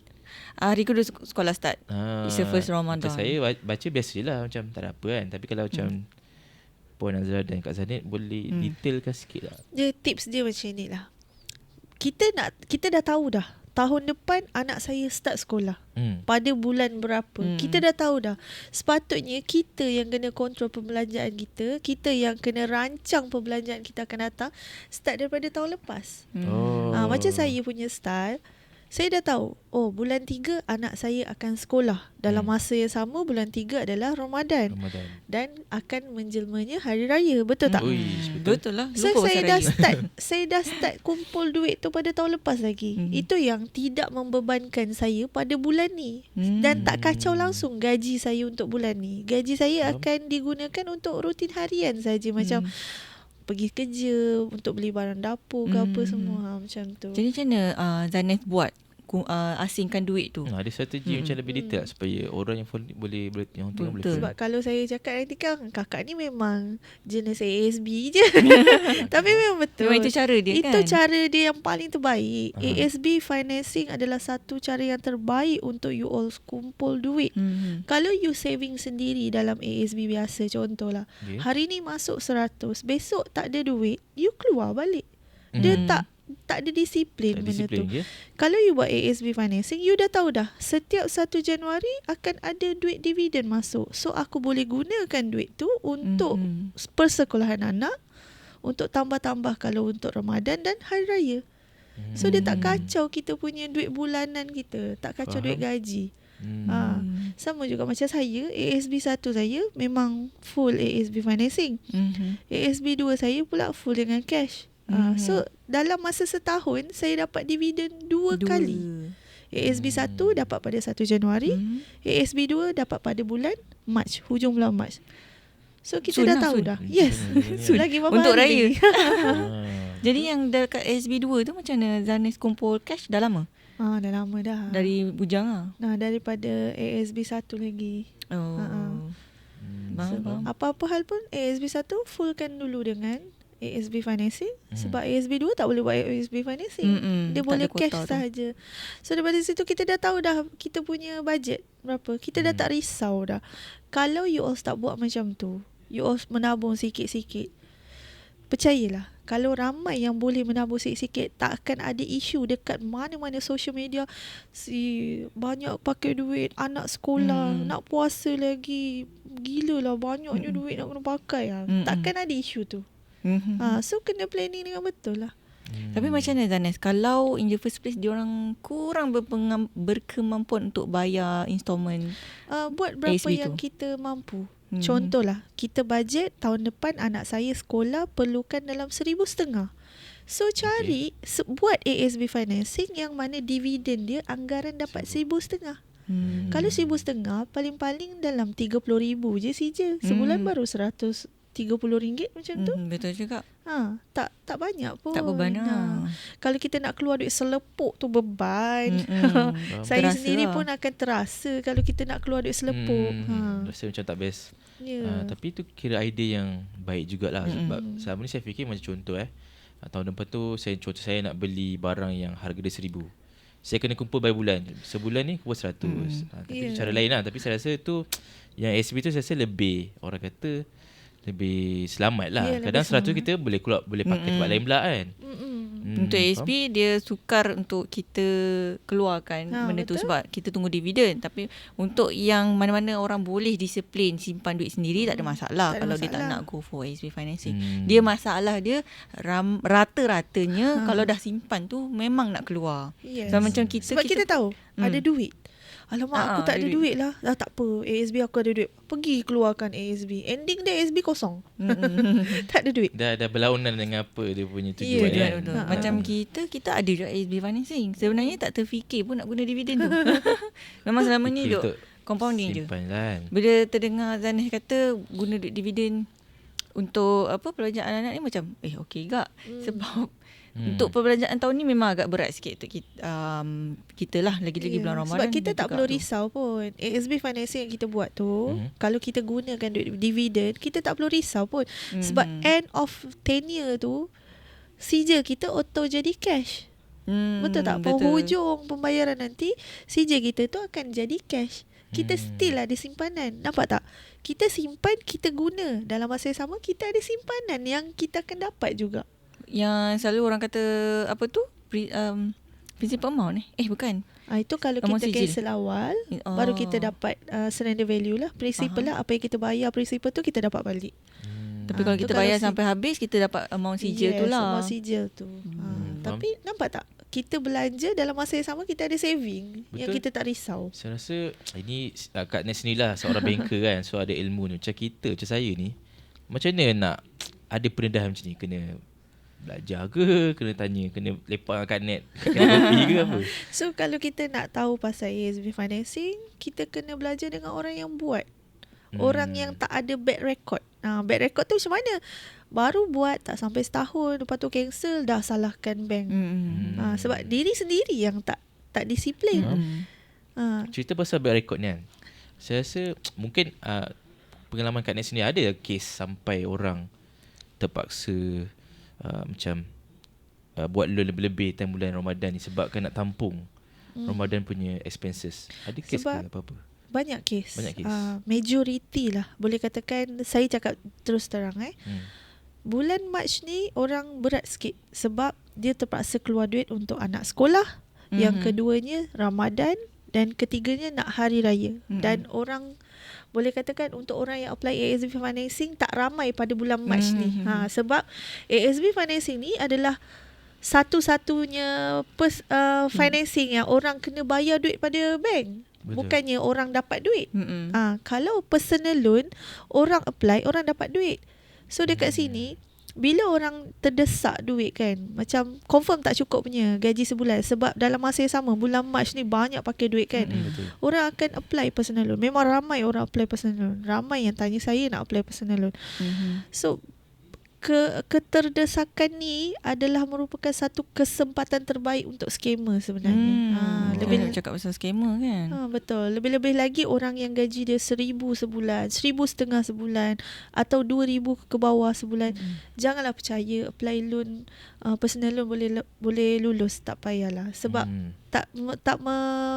Hari kedua sekolah start. It's the first Ramadan. Macam saya baca biasa je lah, macam tak ada apa kan. Tapi kalau macam Puan Nazra dan Kak Zanet boleh detailkan sikit lah. Dia tips dia macam ni lah. Kita dah tahu dah tahun depan anak saya start sekolah. Pada bulan berapa. Kita dah tahu dah. Sepatutnya kita yang kena kontrol pembelanjaan kita. Kita yang kena rancang pembelanjaan kita akan datang. Start daripada tahun lepas. Macam saya punya style. Saya dah tahu, bulan 3 anak saya akan sekolah. Dalam masa yang sama, bulan 3 adalah Ramadan. Dan akan menjelmanya Hari Raya. Betul tak? Betul lah. So saya dah start kumpul duit tu pada tahun lepas lagi. Itu yang tidak membebankan saya pada bulan ni. Dan tak kacau langsung gaji saya untuk bulan ni. Gaji saya akan digunakan untuk rutin harian saja. Macam pergi kerja, untuk beli barang dapur ke apa semua. Macam tu. Jadi macam mana Zaneth buat asingkan duit tu? Ada strategi macam lebih detail supaya orang yang boleh yang tengah boleh Sebab kalau saya cakap nanti kan kakak ni memang jenis ASB je. Tapi memang betul. Memang itu cara dia kan? Itu cara dia yang paling terbaik. ASB financing adalah satu cara yang terbaik untuk you all kumpul duit. Kalau you saving sendiri dalam ASB biasa, contohlah, hari ni masuk 100, besok tak ada duit, you keluar balik. Dia tak ada disiplin benda tu. Kalau you buat ASB financing, you dah tahu dah setiap 1 Januari akan ada duit dividen masuk. So aku boleh gunakan duit tu untuk persekolahan anak, untuk tambah-tambah kalau untuk Ramadan dan Hari Raya. So dia tak kacau kita punya duit bulanan kita, tak kacau duit gaji. Sama juga macam saya, ASB 1 saya memang full ASB financing. ASB 2 saya pula full dengan cash. So dalam masa setahun saya dapat dividen 2 kali. ASB 1 dapat pada 1 Januari, ASB 2 dapat pada bulan Mac, hujung bulan Mac. So kita dah tahu dah. Yes. Lagi berapa untuk hari raya. Jadi yang dekat ASB 2 tu macam mana Zaneth kumpul cash dah lama? Dah lama dah. Dari bujang lah? Daripada ASB 1 lagi. Apa-apa hal pun ASB 1 fullkan dulu dengan ASB financing. Sebab ASB 2 tak boleh buat ASB financing. Dia boleh cash sahaja. So daripada situ kita dah tahu dah kita punya budget berapa. Kita dah tak risau dah. Kalau you all start buat macam tu, you all menabung sikit-sikit, percayalah, kalau ramai yang boleh menabung sikit-sikit, tak akan ada isu dekat mana-mana social media. Banyak pakai duit, anak sekolah, nak puasa lagi, gila lah banyaknya duit nak kena pakai. Takkan ada isu tu. So kena planning dengan betul lah. Tapi macam mana Zaneth, kalau in the first place diorang kurang berkemampuan untuk bayar installment, buat berapa ASB yang tu kita mampu. Contohlah, kita bajet tahun depan anak saya sekolah perlukan dalam 1,500. So cari buat ASB financing yang mana dividen dia anggaran dapat 1,500. Kalau 1,500 paling-paling dalam 30,000 je saja. Sebulan baru RM130 macam tu. Betul juga. Tak banyak pun. Tak beban lah. Kalau kita nak keluar duit selepuk tu beban. Saya Terasa sendiri lah pun akan terasa kalau kita nak keluar duit selepuk. Rasa macam tak best. Tapi tu kira idea yang baik jugalah. Sebab selama ni saya fikir macam contoh tahun depan tu contoh saya nak beli barang yang harga dia 1,000. Saya kena kumpul by bulan. Sebulan ni kumpul 100. Tapi cara lain lah. Tapi saya rasa tu yang SB tu saya rasa lebih, orang kata lebih selamat lah. Kadang 100 kita boleh pakai tempat lain pula kan. Untuk ASB dia sukar untuk kita keluarkan benda tu sebab kita tunggu dividen. Tapi untuk yang mana-mana orang boleh disiplin simpan duit sendiri, tak ada masalah kalau dia tak nak go for ASB financing. Dia masalah dia rata-ratanya kalau dah simpan tu memang nak keluar. So, macam sebab kita tahu ada duit. Alamak, aku tak ada duit lah. Tak apa, ASB aku ada duit. Pergi keluarkan ASB. Ending dia ASB kosong. Tak ada duit. Dah berlawanan dengan apa dia punya tujuan kan. Macam kita ada juga ASB financing. Sebenarnya tak terfikir pun nak guna dividen tu. Memang selamanya duk compounding je. Bila terdengar Zaneth kata guna duit dividen untuk perbelanjaan anak-anak ni macam okey gak. Sebab untuk perbelanjaan tahun ni memang agak berat sikit untuk kita lah, lagi-lagi bulan Ramadan. Sebab kita tak perlu risau pun. ASB financing yang kita buat tu, kalau kita gunakan duit dividen, kita tak perlu risau pun. Sebab end of tenure tu, CJ kita auto jadi cash. Betul tak? Penghujung pembayaran nanti, CJ kita tu akan jadi cash. Kita still ada simpanan. Nampak tak? Kita simpan, kita guna. Dalam masa yang sama, kita ada simpanan yang kita akan dapat juga. Yang selalu orang kata Principal amount bukan. Itu kalau Amount kita sijil. cancel awal, baru kita dapat surrender value lah. Principal lah, apa yang kita bayar principal tu kita dapat balik. Tapi kalau tu kita kalau bayar sampai habis, kita dapat amount sijil tu lah. amount sijil tu. Tapi nampak tak? Kita belanja dalam masa yang sama, kita ada saving. Betul. Yang kita tak risau. Saya rasa ini Kak Nes ni lah seorang banker kan. So ada ilmu ni. Macam kita, macam saya ni, macam mana nak ada pendedahan macam ni? Kena belajar ke? Kena tanya? Kena lepak dengan Kak Net? Kena kopi ke apa? So kalau kita nak tahu pasal ASB financing, kita kena belajar dengan orang yang buat. Orang yang tak ada bad record. Bad record tu macam mana? Baru buat tak sampai setahun, lepas tu cancel, dah salahkan bank. Sebab diri sendiri yang tak disiplin. Cerita pasal bad record ni kan, saya rasa mungkin pengalaman Kak Net sendiri ada kes sampai orang terpaksa macam buat loan lebih-lebih time bulan Ramadan ni sebabkan nak tampung Ramadan punya expenses. Ada kes Sebab ke apa-apa? Banyak kes. Banyak kes. Majority lah. Boleh katakan, saya cakap terus terang bulan Mac ni orang berat sikit sebab dia terpaksa keluar duit untuk anak sekolah. Yang keduanya Ramadan, dan ketiganya nak hari raya. Dan orang boleh katakan untuk orang yang apply ASB financing tak ramai pada bulan Mac ni. Sebab ASB financing ni adalah satu-satunya financing yang orang kena bayar duit pada bank. Betul. Bukannya orang dapat duit. Kalau personal loan, orang apply, orang dapat duit. So dekat sini, bila orang terdesak duit kan, macam confirm tak cukup punya gaji sebulan. Sebab dalam masa yang sama, bulan Mac ni banyak pakai duit kan. Betul. Orang akan apply personal loan. Memang ramai orang apply personal loan. Ramai yang tanya saya nak apply personal loan. So keterdesakan ni adalah merupakan satu kesempatan terbaik untuk scammer sebenarnya. Lebih cakap pasal scammer kan. Betul. Lebih-lebih lagi orang yang gaji dia 1,000 sebulan, 1,500 sebulan, atau 2,000 ke bawah sebulan. Janganlah percaya apply loan, personal loan boleh lulus. Tak payahlah. Sebab tak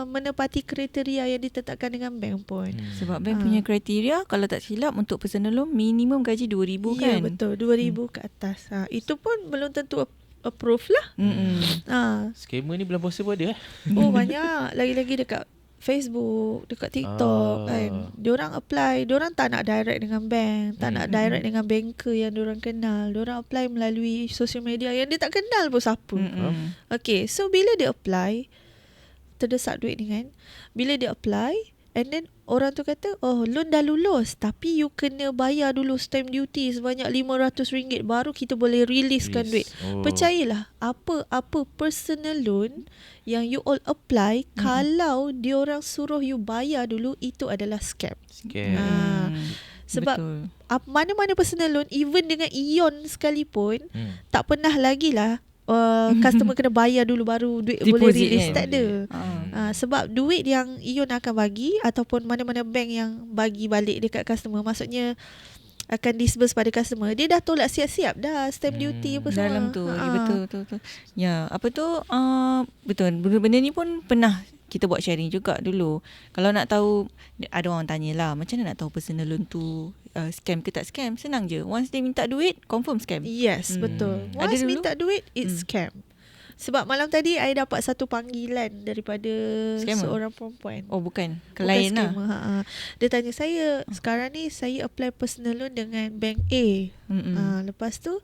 menepati kriteria yang ditetapkan dengan bank pun. Sebab bank punya kriteria, kalau tak silap, untuk personal loan minimum gaji 2,000 kan. Ya, betul. 2,000 ke atas. Itu pun belum tentu approve lah. Scammer ni bulan puasa pun ada Oh, banyak. Lagi-lagi dekat Facebook, dekat TikTok kan. Diorang apply, diorang tak nak direct dengan bank, tak nak direct dengan banker yang diorang kenal. Diorang apply melalui social media yang dia tak kenal pun siapa. Okay, so bila dia apply, terdesak duit ni kan, bila dia apply, and then orang tu kata, oh, loan dah lulus, tapi you kena bayar dulu stamp duty sebanyak RM500 baru kita boleh releasekan duit. Percayalah, apa personal loan yang you all apply, kalau diorang suruh you bayar dulu, itu adalah scam. Sebab mana-mana personal loan, even dengan Ion sekalipun, tak pernah lagi lah customer kena bayar dulu baru duit Deposit boleh release. kan? Tak ada. Sebab duit yang Ion akan bagi, ataupun mana-mana bank yang bagi balik dekat customer, maksudnya akan disburse pada customer, dia dah tolak siap-siap dah stamp duty apa semua dalam tu. Betul. Ya, apa tu, betul. Benda ni pun pernah kita buat sharing juga dulu. Kalau nak tahu, ada orang tanyalah, macam mana nak tahu personal loan tu scam ke tak scam? Senang je. Once dia minta duit, confirm scam. Yes, betul. Ada Once dulu? minta duit, it's scam. Sebab malam tadi I dapat satu panggilan daripada Scammer? seorang perempuan. Oh, bukan. Bukan Lain lah. scammer. Dia tanya saya, sekarang ni saya apply personal loan dengan bank A. Lepas tu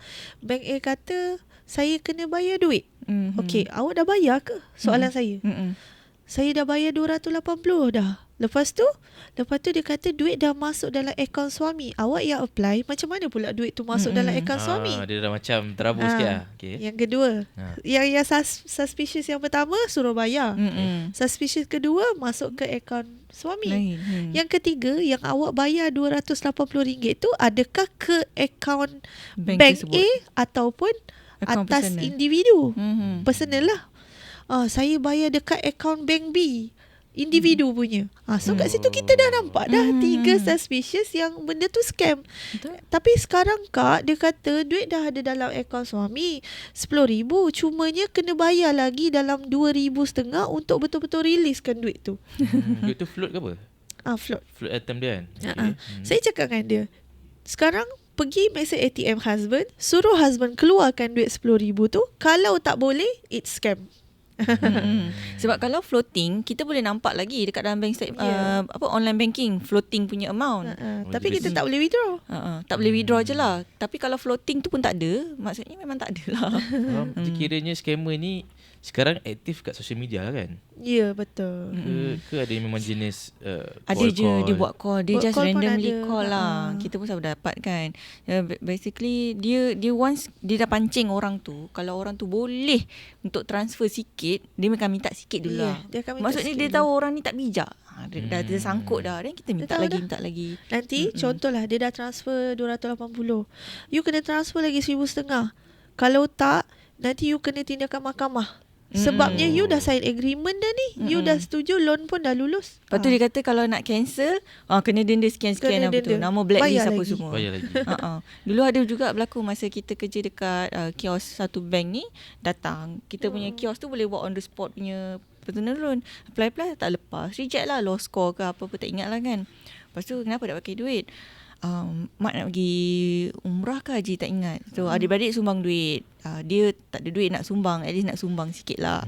bank A kata saya kena bayar duit. Okey, awak dah bayar ke? Soalan saya. Saya dah bayar 280 dah. Lepas tu dia kata duit dah masuk dalam akaun suami. Awak yang apply, macam mana pula duit tu masuk dalam akaun suami? Dia dah macam terabur sikit lah. Yang kedua, yang suspicious yang pertama suruh bayar. Suspicious kedua masuk ke akaun suami. Yang ketiga, yang awak bayar RM280 tu adakah ke akaun bank A ataupun Akaun atas personal. individu? Personal lah. Saya bayar dekat akaun bank B, individu punya. So kat situ kita dah nampak dah 3 suspicious yang benda tu scam. Betul. Tapi sekarang Kak, dia kata duit dah ada dalam akaun suami RM10,000, cumanya kena bayar lagi dalam RM2,500 untuk betul-betul releasekan duit tu. Duit tu float ke apa? Float. Float item dia kan? Saya cakap dengan dia, sekarang pergi mesej ATM husband, suruh husband keluarkan duit RM10,000 tu. Kalau tak boleh, it's scam. Sebab kalau floating, kita boleh nampak lagi dekat dalam bank online banking, floating punya amount. Tapi kita tak boleh withdraw. Tak boleh withdraw je lah. Tapi kalau floating tu pun tak ada, maksudnya memang tak ada lah. Kiranya scammer ni sekarang aktif kat social media lah kan? Ya, betul. Ke ada yang memang jenis Ada je dia buat call. Dia Buat just call pun randomly ada. call lah. Kita pun selalu dapat kan. Basically dia once dia dah pancing orang tu, kalau orang tu boleh untuk transfer sikit, dia akan minta sikit dulu lah. Dia akan minta Maksudnya sikit dia dulu. tahu orang ni tak bijak. Dah tersangkut dah. Dan kita minta tahu lagi, dah. minta lagi. Nanti contohlah dia dah transfer 280. You kena transfer lagi 1,500. Kalau tak, nanti you kena tindakan mahkamah. Sebabnya you dah sign agreement dah ni. You dah setuju, loan pun dah lulus. Lepas tu dia kata kalau nak cancel, kena denda sekian-sekian Kena apa tu. denda. Nama blacklist Bayar apa lagi. semua. Bayar lagi. Dulu ada juga berlaku masa kita kerja dekat kios satu bank ni, datang. Kita punya kios tu boleh buat on the spot punya personal loan. Apply tak lepas. Reject lah, low score ke apa-apa, tak ingat lah kan. Lepas tu kenapa tak pakai duit? Mak nak pergi umrah ke haji tak ingat. So adik-beradik sumbang duit. Dia tak ada duit nak sumbang. At least nak sumbang sikit lah.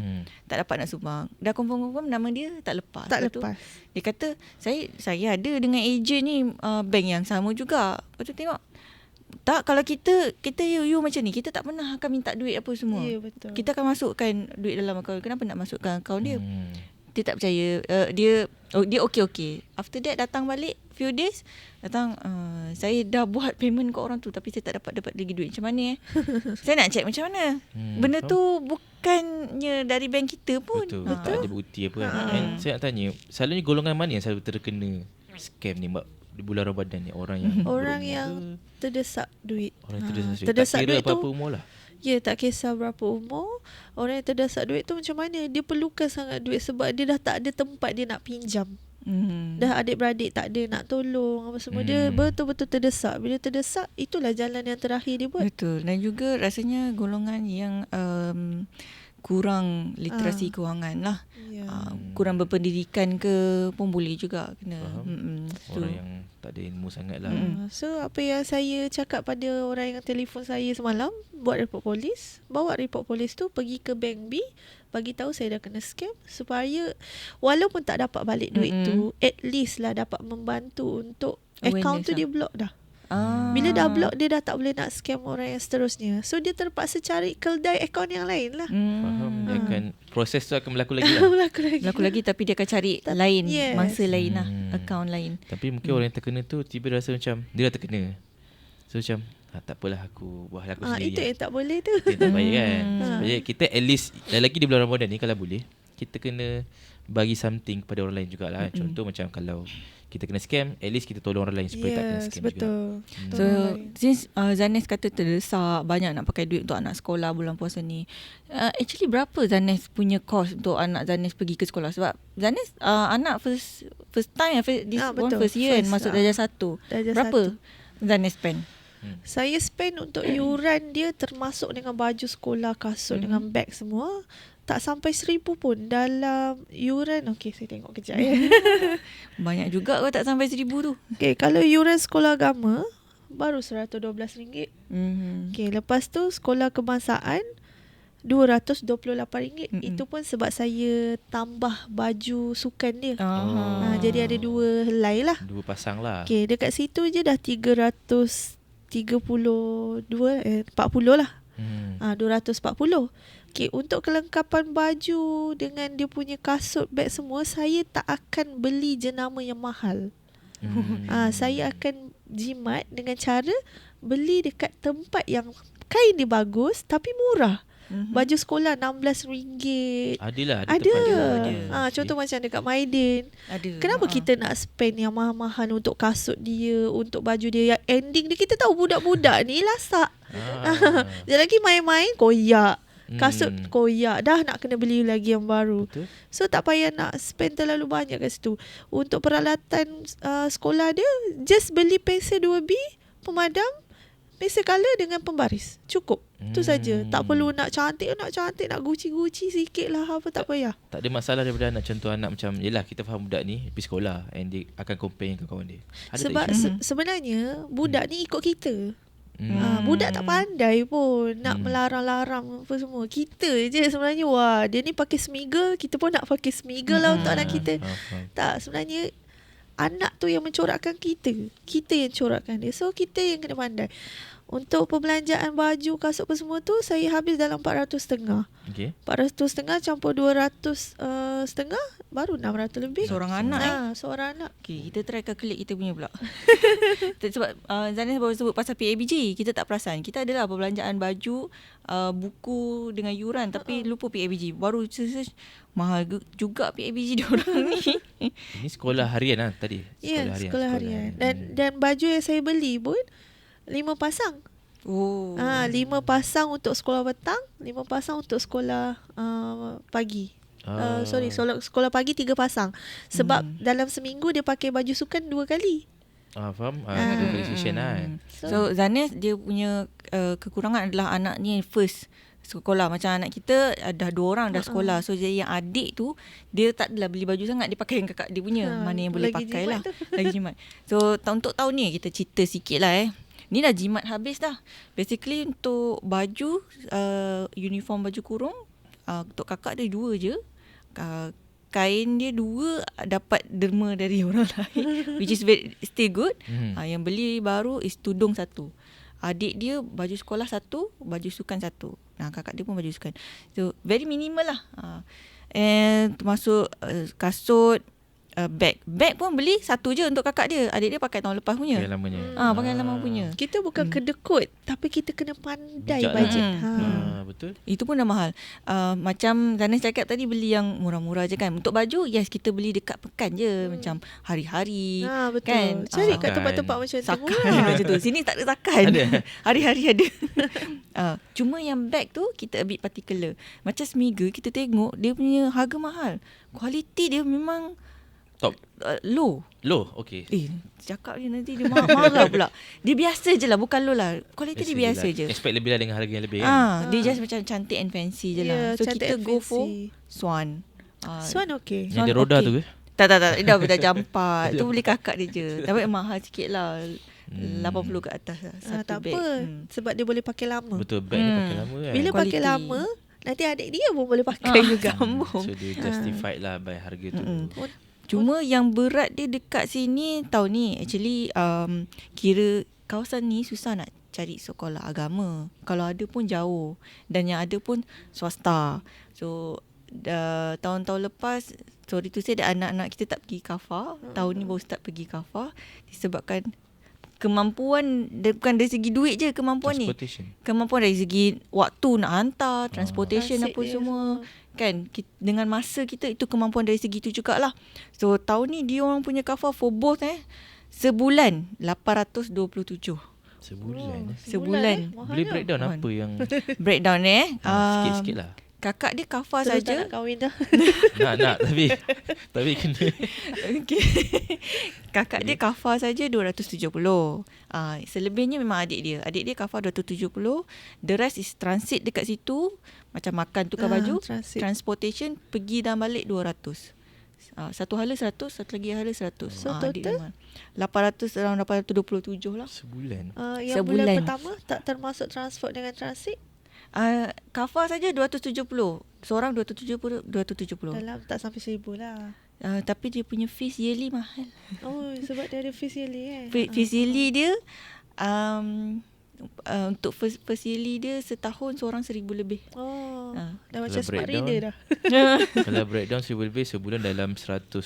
Tak dapat nak sumbang. Dah confirm nama dia tak lepas. Tak Lepas tu, lepas. dia kata saya ada dengan ejen ni bank yang sama juga. Lepas tu tengok, tak, kalau kita you macam ni, kita tak pernah akan minta duit apa semua. Ya, betul. Kita akan masukkan duit dalam akaun. Kenapa nak masukkan akaun dia? Dia tak percaya. Dia okay. After that datang balik few days, datang saya dah buat payment kat orang tu tapi saya tak dapat lagi duit. Macam mana saya nak check macam mana. Benda tu bukannya dari bank kita pun. Betul. Tak ada bukti apa kan. And saya nak tanya, selalunya golongan mana yang selalu terkena scam ni di bulan Ramadan ni? Orang yang Orang berumur yang ke? terdesak duit. Orang yang terdesak duit. terdesak Tak kira duit tu- apa-apa umur lah. Ya, tak kisah berapa umur. Orang yang terdesak duit tu macam mana? Dia perlukan sangat duit sebab dia dah tak ada tempat dia nak pinjam. Dah adik-beradik tak ada nak tolong apa semua. Dia betul-betul terdesak. Bila terdesak, itulah jalan yang terakhir dia buat. Betul. Dan juga rasanya golongan yang kurang literasi kewangan lah. Ya. Kurang berpendidikan ke pun boleh juga kena. Orang yang tak ada ilmu sangat lah. So apa yang saya cakap pada orang yang telefon saya semalam, buat report polis, bawa report polis tu pergi ke bank B, bagi tahu saya dah kena scam supaya walaupun tak dapat balik duit tu, at least lah dapat membantu untuk account tu Awareness dia block dah. Bila dah block, dia dah tak boleh nak scam orang yang seterusnya. So dia terpaksa cari keldai account yang lain lah. Faham. Dia akan proses tu akan berlaku lagi lah. Berlaku lagi tapi dia akan cari lain, Yes. mangsa lain lah, account lain. Tapi mungkin orang yang terkena tu tiba rasa macam dia dah terkena. So macam tak apalah, aku buat aku sendiri. Itu lah. yang tak boleh tu. Itu tak baik kan. Supaya kita at least, lagi di bulan Ramadan ni kalau boleh, kita kena bagi something kepada orang lain jugalah. Contoh macam kalau kita kena scam, at least kita tolong orang lain supaya tak kena scam betul. juga. So since Zanes kata terdesak, banyak nak pakai duit untuk anak sekolah bulan puasa ni, actually berapa Zanes punya cost untuk anak Zanes pergi ke sekolah? Sebab Zanes anak first time, this one betul. first year kan, masuk darjah 1. Darjah Berapa 1. Zanes spend? Saya spend untuk yuran dia termasuk dengan baju sekolah, kasut dengan beg semua. Tak sampai 1,000 pun dalam yuran. Okey, saya tengok kejap ya. Banyak juga kau tak sampai 1,000 tu. Okey, kalau yuran sekolah agama baru RM112. Okey, lepas tu sekolah kebangsaan RM228. Itu pun sebab saya tambah baju sukan dia. Jadi ada 2 helai lah. 2 pasang lah. Okey, dekat situ je dah 40 lah. 240. Okey, untuk kelengkapan baju dengan dia punya kasut, beg semua, saya tak akan beli jenama yang mahal. Saya akan jimat dengan cara beli dekat tempat yang kain dia bagus tapi murah. Baju sekolah RM16. Adalah. Ada. Ada. Contoh macam dekat Maidin. Ada. Kenapa kita nak spend yang mahal-mahal untuk kasut dia, untuk baju dia yang ending dia, kita tahu budak-budak ni lasak. Dia lagi main-main koyak. Kasut koyak, dah nak kena beli lagi yang baru. Betul. So tak payah nak spend terlalu banyak kat situ. Untuk peralatan sekolah dia, just beli pensel 2B, pemadam, pensel color dengan pembaris. Cukup. Itu saja. Tak perlu nak cantik, nak guci-guci sikit lah, apa tak payah. Tak ada masalah daripada anak. Contoh anak macam, yelah kita faham budak ni pergi sekolah and dia akan compare dengan kawan dia. Ada Sebab tak isu? sebenarnya budak ni ikut kita. Budak tak pandai pun nak melarang-larang apa semua. Kita je sebenarnya, wah dia ni pakai Smiggle, kita pun nak pakai Smiggle lah untuk anak kita. Tak, sebenarnya anak tu yang mencorakkan kita. Kita yang corakkan dia. So kita yang kena pandai. Untuk perbelanjaan baju, kasut apa semua tu saya habis dalam 400.5. Okay. 400.5 campur 200 setengah, baru 600 lebih. Seorang anak Seorang anak. Okay, kita try calculate kita punya pula. Sebab Zanin baru sebut pasal PABG, kita tak perasan. Kita adalah perbelanjaan baju, buku dengan yuran, tapi lupa PABG. Baru search, mahal juga PABG diorang ni. Ini sekolah harian lah tadi. Sekolah harian. Dan baju yang saya beli pun 5 pasang. 5 pasang untuk sekolah petang, 5 pasang untuk sekolah pagi. Sekolah pagi 3 pasang. Sebab dalam seminggu dia pakai baju sukan 2 kali. Faham? 2 kali session lah. So Zanis dia punya kekurangan adalah anak ni first sekolah. Macam anak kita dah 2 orang dah sekolah. So jadi yang adik tu dia tak adalah beli baju sangat, dia pakai yang kakak dia punya. Mana yang boleh pakai lah. Lagi jimat. So untuk tahun ni kita cerita sikit lah Ni dah jimat habis dah. Basically untuk baju, uniform baju kurung, untuk kakak dia 2 je. Kain dia 2, dapat derma dari orang lain. Which is still good. Yang beli baru is tudung 1. Adik dia baju sekolah 1, baju sukan 1. Kakak dia pun baju sukan. So very minimal lah. And termasuk kasut, bag pun beli 1 je untuk kakak dia. Adik dia pakai tahun lepas punya. Pakai lamanya. Pakai lama punya. Kita bukan kedekut, tapi kita kena pandai Bijak bajet. Betul. Itu pun dah mahal. Macam Zanis cakap tadi, beli yang murah-murah je kan. Untuk baju, yes kita beli dekat pekan je. Macam hari-hari. Betul. Kan? Cari kat tempat-tempat macam tu. Sakan macam tu. Sini tak ada sakan. Hari-hari ada. Cuma yang bag tu kita a bit particular. Macam Smiggle kita tengok dia punya harga mahal. Kualiti dia memang top. Low. Okay. Cakap dia nanti dia marah pula. Dia biasa je lah, bukan low lah. Kualiti dia biasa je. Expect lebih lah dengan harga yang lebih kan. Dia just macam cantik and fancy je lah. So kita go for Swan. Swan okay. Yang ada roda tu ke? Tak. Dah jampat. Tu beli kakak dia je. Tapi mahal sikit lah. 80 ke atas lah. Tak bag. apa. Sebab dia boleh pakai lama. Betul, bag dia pakai lama kan. Bila pakai lama, nanti adik dia pun boleh pakai juga. So dia justified lah by harga tu. Cuma yang berat dia dekat sini tahun ni actually kira kawasan ni susah nak cari sekolah agama. Kalau ada pun jauh, dan yang ada pun swasta. So tahun-tahun lepas, sorry to say, anak-anak kita tak pergi kafar. Tahun ni baru start pergi kafar disebabkan kemampuan, bukan dari segi duit je kemampuan ni. Kemampuan dari segi waktu nak hantar, transportation apa semua. Kan, dengan masa kita, itu kemampuan dari segi tu jugalah. So tahun ni dia orang punya kafar for both sebulan 827. Sebulan. Boleh breakdown apa yang breakdown sikit-sikit lah. Kakak dia kafar Terus saja. nak kahwin dah. nak tapi kena. Okay. Kakak dia kafar saja 270. Selebihnya memang adik dia. Adik dia kafar 270. The rest is transit dekat situ. Macam makan, tukar baju, transportation, pergi dan balik 200. Satu hala 100, satu lagi hala 100. So total 827 lah. Sebulan. Yang bulan pertama tak termasuk transport dengan transit. Kafar saja 270. Seorang 270. Dalam tak sampai 1,000 lah. Tapi dia punya fees yearly mahal. Sebab dia ada fees yearly kan. Fees yearly dia untuk first yearly dia setahun seorang 1,000 lebih. Dah macam smart reader dah. Kalau breakdown 1,000 lebih, sebulan dalam 100-200.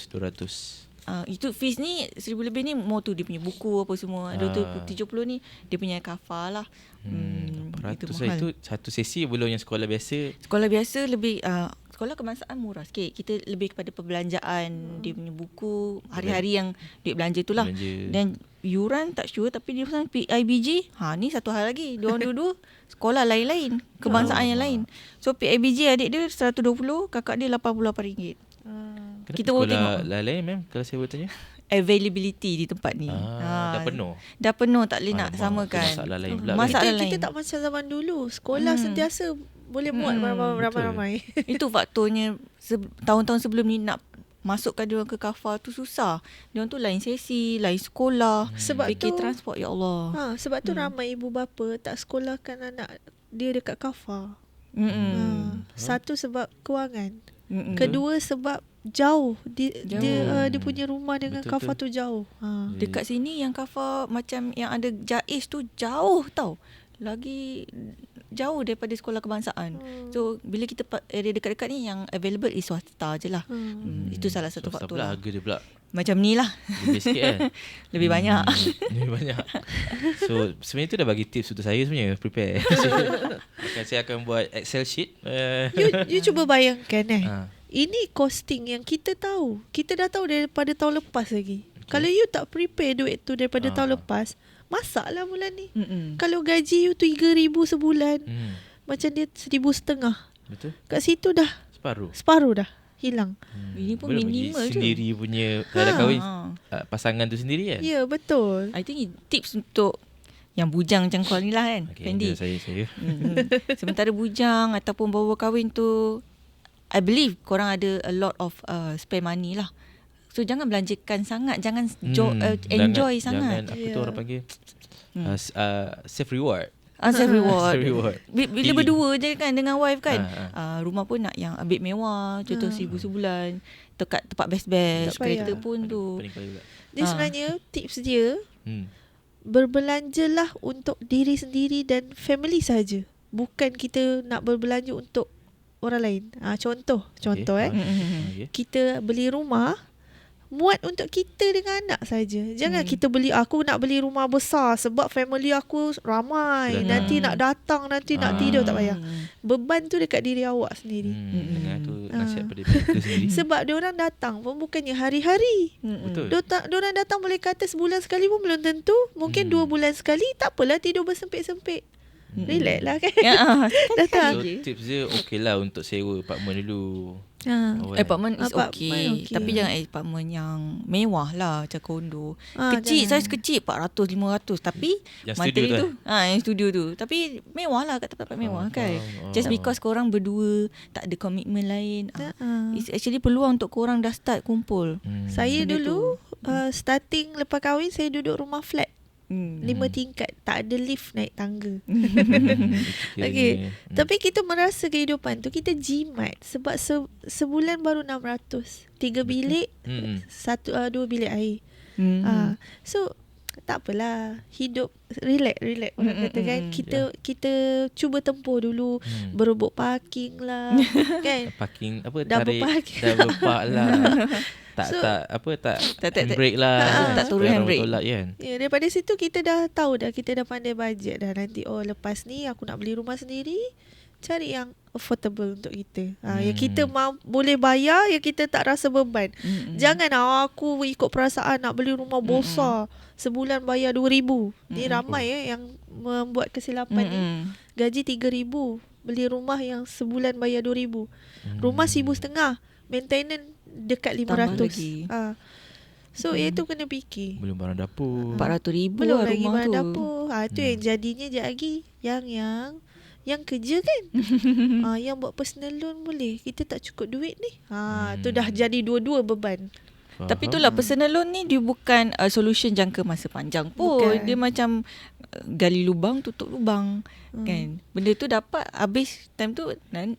Itu fees ni 1,000 lebih ni more tu dia punya buku apa semua. 270 ni dia punya kafar lah. Itu mahal. Itu satu sesi belum yang sekolah biasa. Sekolah biasa lebih sekolah kebangsaan murah sikit. Kita lebih kepada perbelanjaan, dia punya buku hari-hari yang duit belanja tu lah. Dan yuran tak sure, tapi dia pasal PIBG, ni satu hal lagi. Diorang dua-dua sekolah lain-lain, kebangsaan yang lain. So PIBG adik dia 120, kakak dia RM88. Kita sekolah lain-lain mem, kalau saya bertanya availability di tempat ni. Dah penuh. Dah penuh, tak boleh nak samakan. Masalah lain pula. Masalah lain. Kita tak macam zaman dulu. Sekolah sentiasa boleh muat ramai-ramai. Itu faktornya tahun-tahun sebelum ni nak masukkan diorang ke kafar tu susah. Diorang tu lain sesi, lain sekolah, Sebab fikir tu transport, ya Allah. sebab tu ramai ibu bapa tak sekolahkan anak dia dekat kafar. Satu sebab kewangan. Kedua sebab jauh. Dia punya rumah dengan Betul, kafar tu jauh. Dekat sini yang kafar macam yang ada Jaiz tu jauh tau. Lagi jauh daripada sekolah kebangsaan. So bila kita area dekat-dekat ni yang available is swasta je lah. Itu salah satu Swasta faktor pula lah. harga dia pula Macam ni lah. lebih sikit kan. Lebih banyak. Lebih banyak. So sebenarnya tu dah bagi tips untuk saya sebenarnya. Prepare. Saya akan buat Excel sheet. You cuba bayangkan Ha. Ini costing yang kita tahu. Kita dah tahu daripada tahun lepas lagi. Kalau you tak prepare duit tu daripada tahun lepas, masaklah bulan ni. Kalau gaji you tu 3,000 sebulan, macam dia 1,500. Betul. Kat situ dah separuh dah hilang. Ini pun Belum minimal lagi je. sendiri punya kalau dah kahwin pasangan tu sendiri kan. Ya, betul. I think tips untuk yang bujang macam kau ni lah kan, Fendi. Saya Sementara bujang ataupun baru kahwin tu, I believe korang ada a lot of spare money lah. So jangan belanjakan sangat, jangan enjoy sangat. Jangan apa tu orang panggil self reward. Self reward. Self reward. Bila berdua je kan dengan wife kan. Rumah pun nak yang a bit mewah, contoh 1,000 sebulan. Dekat tempat best-best. Tak payah. Kereta pun tu. Paling kepala pula. Dia sebenarnya tips dia Hmm. berbelanjalah untuk diri sendiri dan family saja. Bukan kita nak berbelanja untuk orang lain. Contoh Okay. kita beli rumah muat untuk kita dengan anak saja. Jangan kita beli, aku nak beli rumah besar sebab family aku ramai. Nanti nak datang, nanti nak tidur, tak payah. Beban tu dekat diri awak sendiri. Dengan tu nasihat pada mereka sendiri. Sebab diorang datang pun bukannya hari-hari. Betul. Diorang datang boleh kata sebulan sekali pun belum tentu. Mungkin 2 bulan sekali. Tak apalah tidur bersempit-sempit. Relax lah kan. Datang. So tips dia okey lah untuk sewa apartment dulu. Apartment is Apartment okay. Tapi jangan apartment yang mewah lah, macam kondo. Kecil, jangan. size kecil 400, 500. Tapi Yang monthly studio tu yang studio tu. Tapi mewah lah kat tempat mewah kan. Just because korang berdua tak ada komitmen lain. It's actually peluang untuk korang dah start kumpul. Saya Benda dulu starting lepas kahwin, saya duduk rumah flat 5 tingkat. Tak ada lift naik tangga. Okay. Tapi kita merasa kehidupan tu kita jimat. Sebab sebulan baru 600. 3 bilik, 2 bilik air. So tak apalah, hidup relax orang kata kan. Kita cuba tempuh dulu, berebut parking lah kan. Parking apa, Double tarik parking. double park lah. Tak handbrake lah. tak turun handbrake. Tolak kan. Ya, daripada situ kita dah tahu dah, kita dah pandai bajet dah. Nanti lepas ni aku nak beli rumah sendiri, cari yang affordable untuk kita. Yang kita boleh bayar, yang kita tak rasa beban. Jangan aku ikut perasaan nak beli rumah besar, sebulan bayar 2,000. Ni ramai yang membuat kesilapan ni. Gaji 3,000, beli rumah yang sebulan bayar 2,000. Rumah 1,500, maintenance dekat 500. So itu kena fikir. Belum barang dapur. 400,000 Belum lah lagi rumah barang tu. dapur. Itu yang jadinya je lagi yang kerja kan. Yang buat personal loan boleh. Kita tak cukup duit ni. Tu dah jadi dua-dua beban. Tapi itulah personal loan ni dia bukan solution jangka masa panjang pun. Bukan. Dia macam gali lubang, tutup lubang kan. Benda tu dapat habis time tu,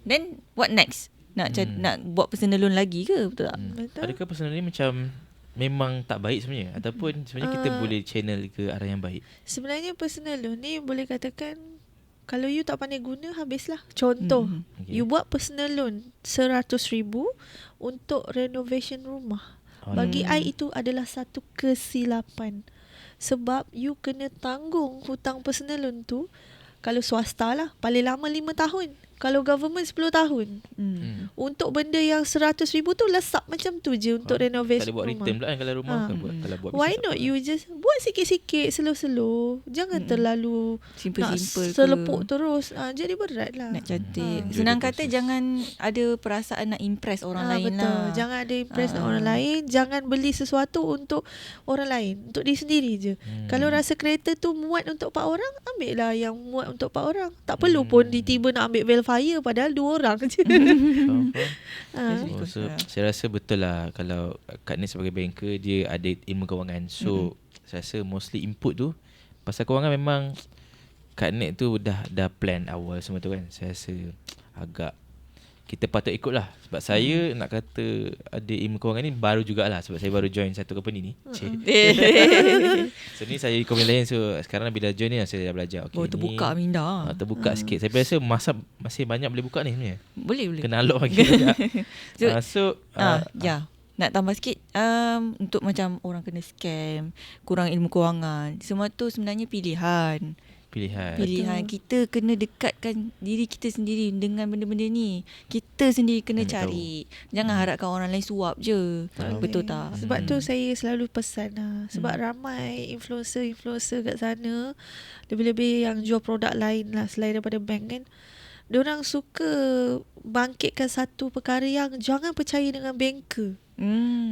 then what next? Nak buat personal loan lagi ke? Betul tak? Betul. Adakah personal ni macam memang tak baik sebenarnya, ataupun sebenarnya kita boleh channel ke arah yang baik? Sebenarnya personal loan ni boleh katakan, kalau you tak pandai guna, habislah. Contoh, Okay. you buat personal loan 100,000 untuk renovation rumah. Bagi I itu adalah satu kesilapan. Sebab you kena tanggung hutang personal loan tu. Kalau swasta lah, paling lama 5 tahun. Kalau government 10 tahun. Untuk benda yang 100,000 tu lesap macam tu je untuk Tak renovation ada buat rumah. return pula kan kalau rumah kan buat. Kalau buat Why bisnes not tak you just buat sikit-sikit, slow-slow. Jangan terlalu Simple-simple nak selepuk terus. Jadi berat lah. nak cantik. Enjoy Senang the kata process. jangan ada perasaan nak impress orang lain betul. lah. Jangan ada impress orang lain. Jangan beli sesuatu untuk orang lain. Untuk diri sendiri je. Kalau rasa kereta tu muat untuk 4 orang, ambil lah yang muat untuk 4 orang. Tak perlu pun tiba-tiba nak ambil Velfire padahal 2 orang je. Faham? So saya rasa betul lah kalau Kak Nik sebagai banker, dia ada ilmu kewangan. So saya rasa mostly input tu pasal kewangan memang Kak Nik tu dah plan awal semua tu kan. Saya rasa agak kita patut ikut lah. Sebab saya nak kata ada ilmu kewangan ni baru jugalah. Sebab saya baru join satu company ni. So ni saya company lain. So sekarang bila join ni saya dah belajar. Okay, terbuka Minda. Terbuka sikit. Saya rasa masa masih banyak boleh buka ni sebenarnya. Boleh. Kena unlock lagi banyak. Nak tambah sikit, untuk macam orang kena scam, kurang ilmu kewangan, semua tu sebenarnya pilihan. Kita kena dekatkan diri kita sendiri dengan benda-benda ni. Kita sendiri kena cari. Jangan harapkan orang lain suap je. Betul tak? Sebab tu saya selalu pesan lah. Sebab ramai influencer kat sana, lebih-lebih yang jual produk lain lah selain daripada bank kan, diorang suka bangkitkan satu perkara yang jangan percaya dengan banker.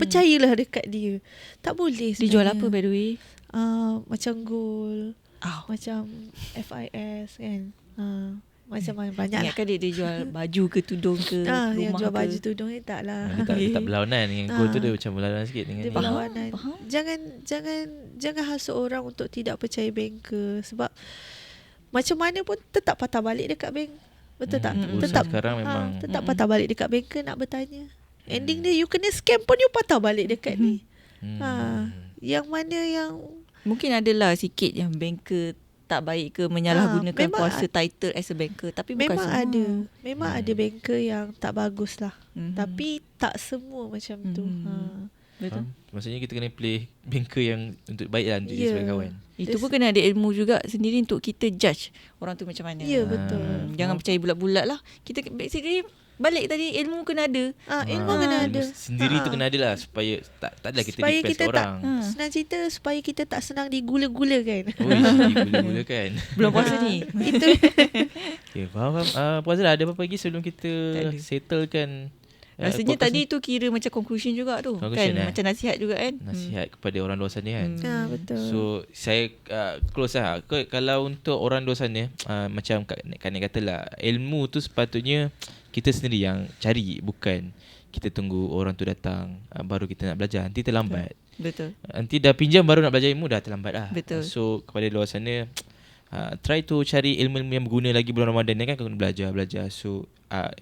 Percayalah dekat dia. Tak boleh sebenarnya. Dia jual apa by the way? Macam gold, macam FIS kan. Macam banyak lah. Ingatkan dia jual baju ke tudung ke rumah yang jual ke. baju tudung ni tak lah. Dia tak berlawanan dengan gold tu, dia macam berlawanan sikit dengan dia ni. berlawanan. Jangan hasut orang untuk tidak percaya banker. Sebab macam mana pun tetap patah balik dekat bank. Betul tak? Tetap sekarang memang tetap patah balik dekat banker nak bertanya. Ending dia you kena scam pun you patah balik dekat ni. Yang mana yang mungkin adalah sikit yang banker tak baik ke menyalahgunakan kuasa title as a banker, tapi bukan semua. Memang ada banker yang tak bagus lah. Tapi tak semua macam tu. Betul. Maksudnya kita kena play banker yang untuk baik lah untuk sebagai kawan. Itu pun kena ada ilmu juga sendiri untuk kita judge orang tu macam mana. Ya, betul. Jangan percaya bulat-bulat lah. Kita basically balik tadi ilmu kena ada. Ilmu kena ada. Sendiri tu kena ada lah supaya tak adalah kita supaya depend kita orang. Senang cerita supaya kita tak senang digula-gula kan. Digula-gula kan. Belum puasa ni. Itu. Okay, faham. Puasa ada apa-apa lagi sebelum kita settlekan? Rasanya tadi tu kira macam conclusion juga tu. Kan macam nasihat juga kan. Nasihat kepada orang luar sana kan. Betul. So saya close lah. Kalau untuk orang luar sana, macam Kak Nik katalah, ilmu tu sepatutnya kita sendiri yang cari, bukan kita tunggu orang tu datang baru kita nak belajar. Nanti terlambat. Betul. Nanti dah pinjam baru nak belajar ilmu, dah terlambat lah. Betul. So kepada luar sana, try to cari ilmu-ilmu yang berguna lagi bulan Ramadan ni kan. Kena belajar. So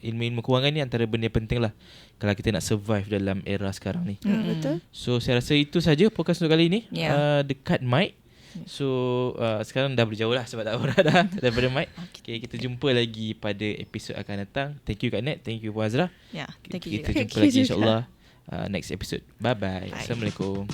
ilmu-ilmu kewangan ni antara benda yang penting lah kalau kita nak survive dalam era sekarang ni. Betul. So saya rasa itu saja podcast untuk kali ni. Dekat mic. So sekarang dah berjauh lah sebab tak berat dah daripada mic. Okay, kita jumpa lagi pada episod akan datang. Thank you Kak Nek, thank you Puan Azrah. Thank you. Kita jumpa lagi insyaAllah next episode. Bye-bye. Assalamualaikum.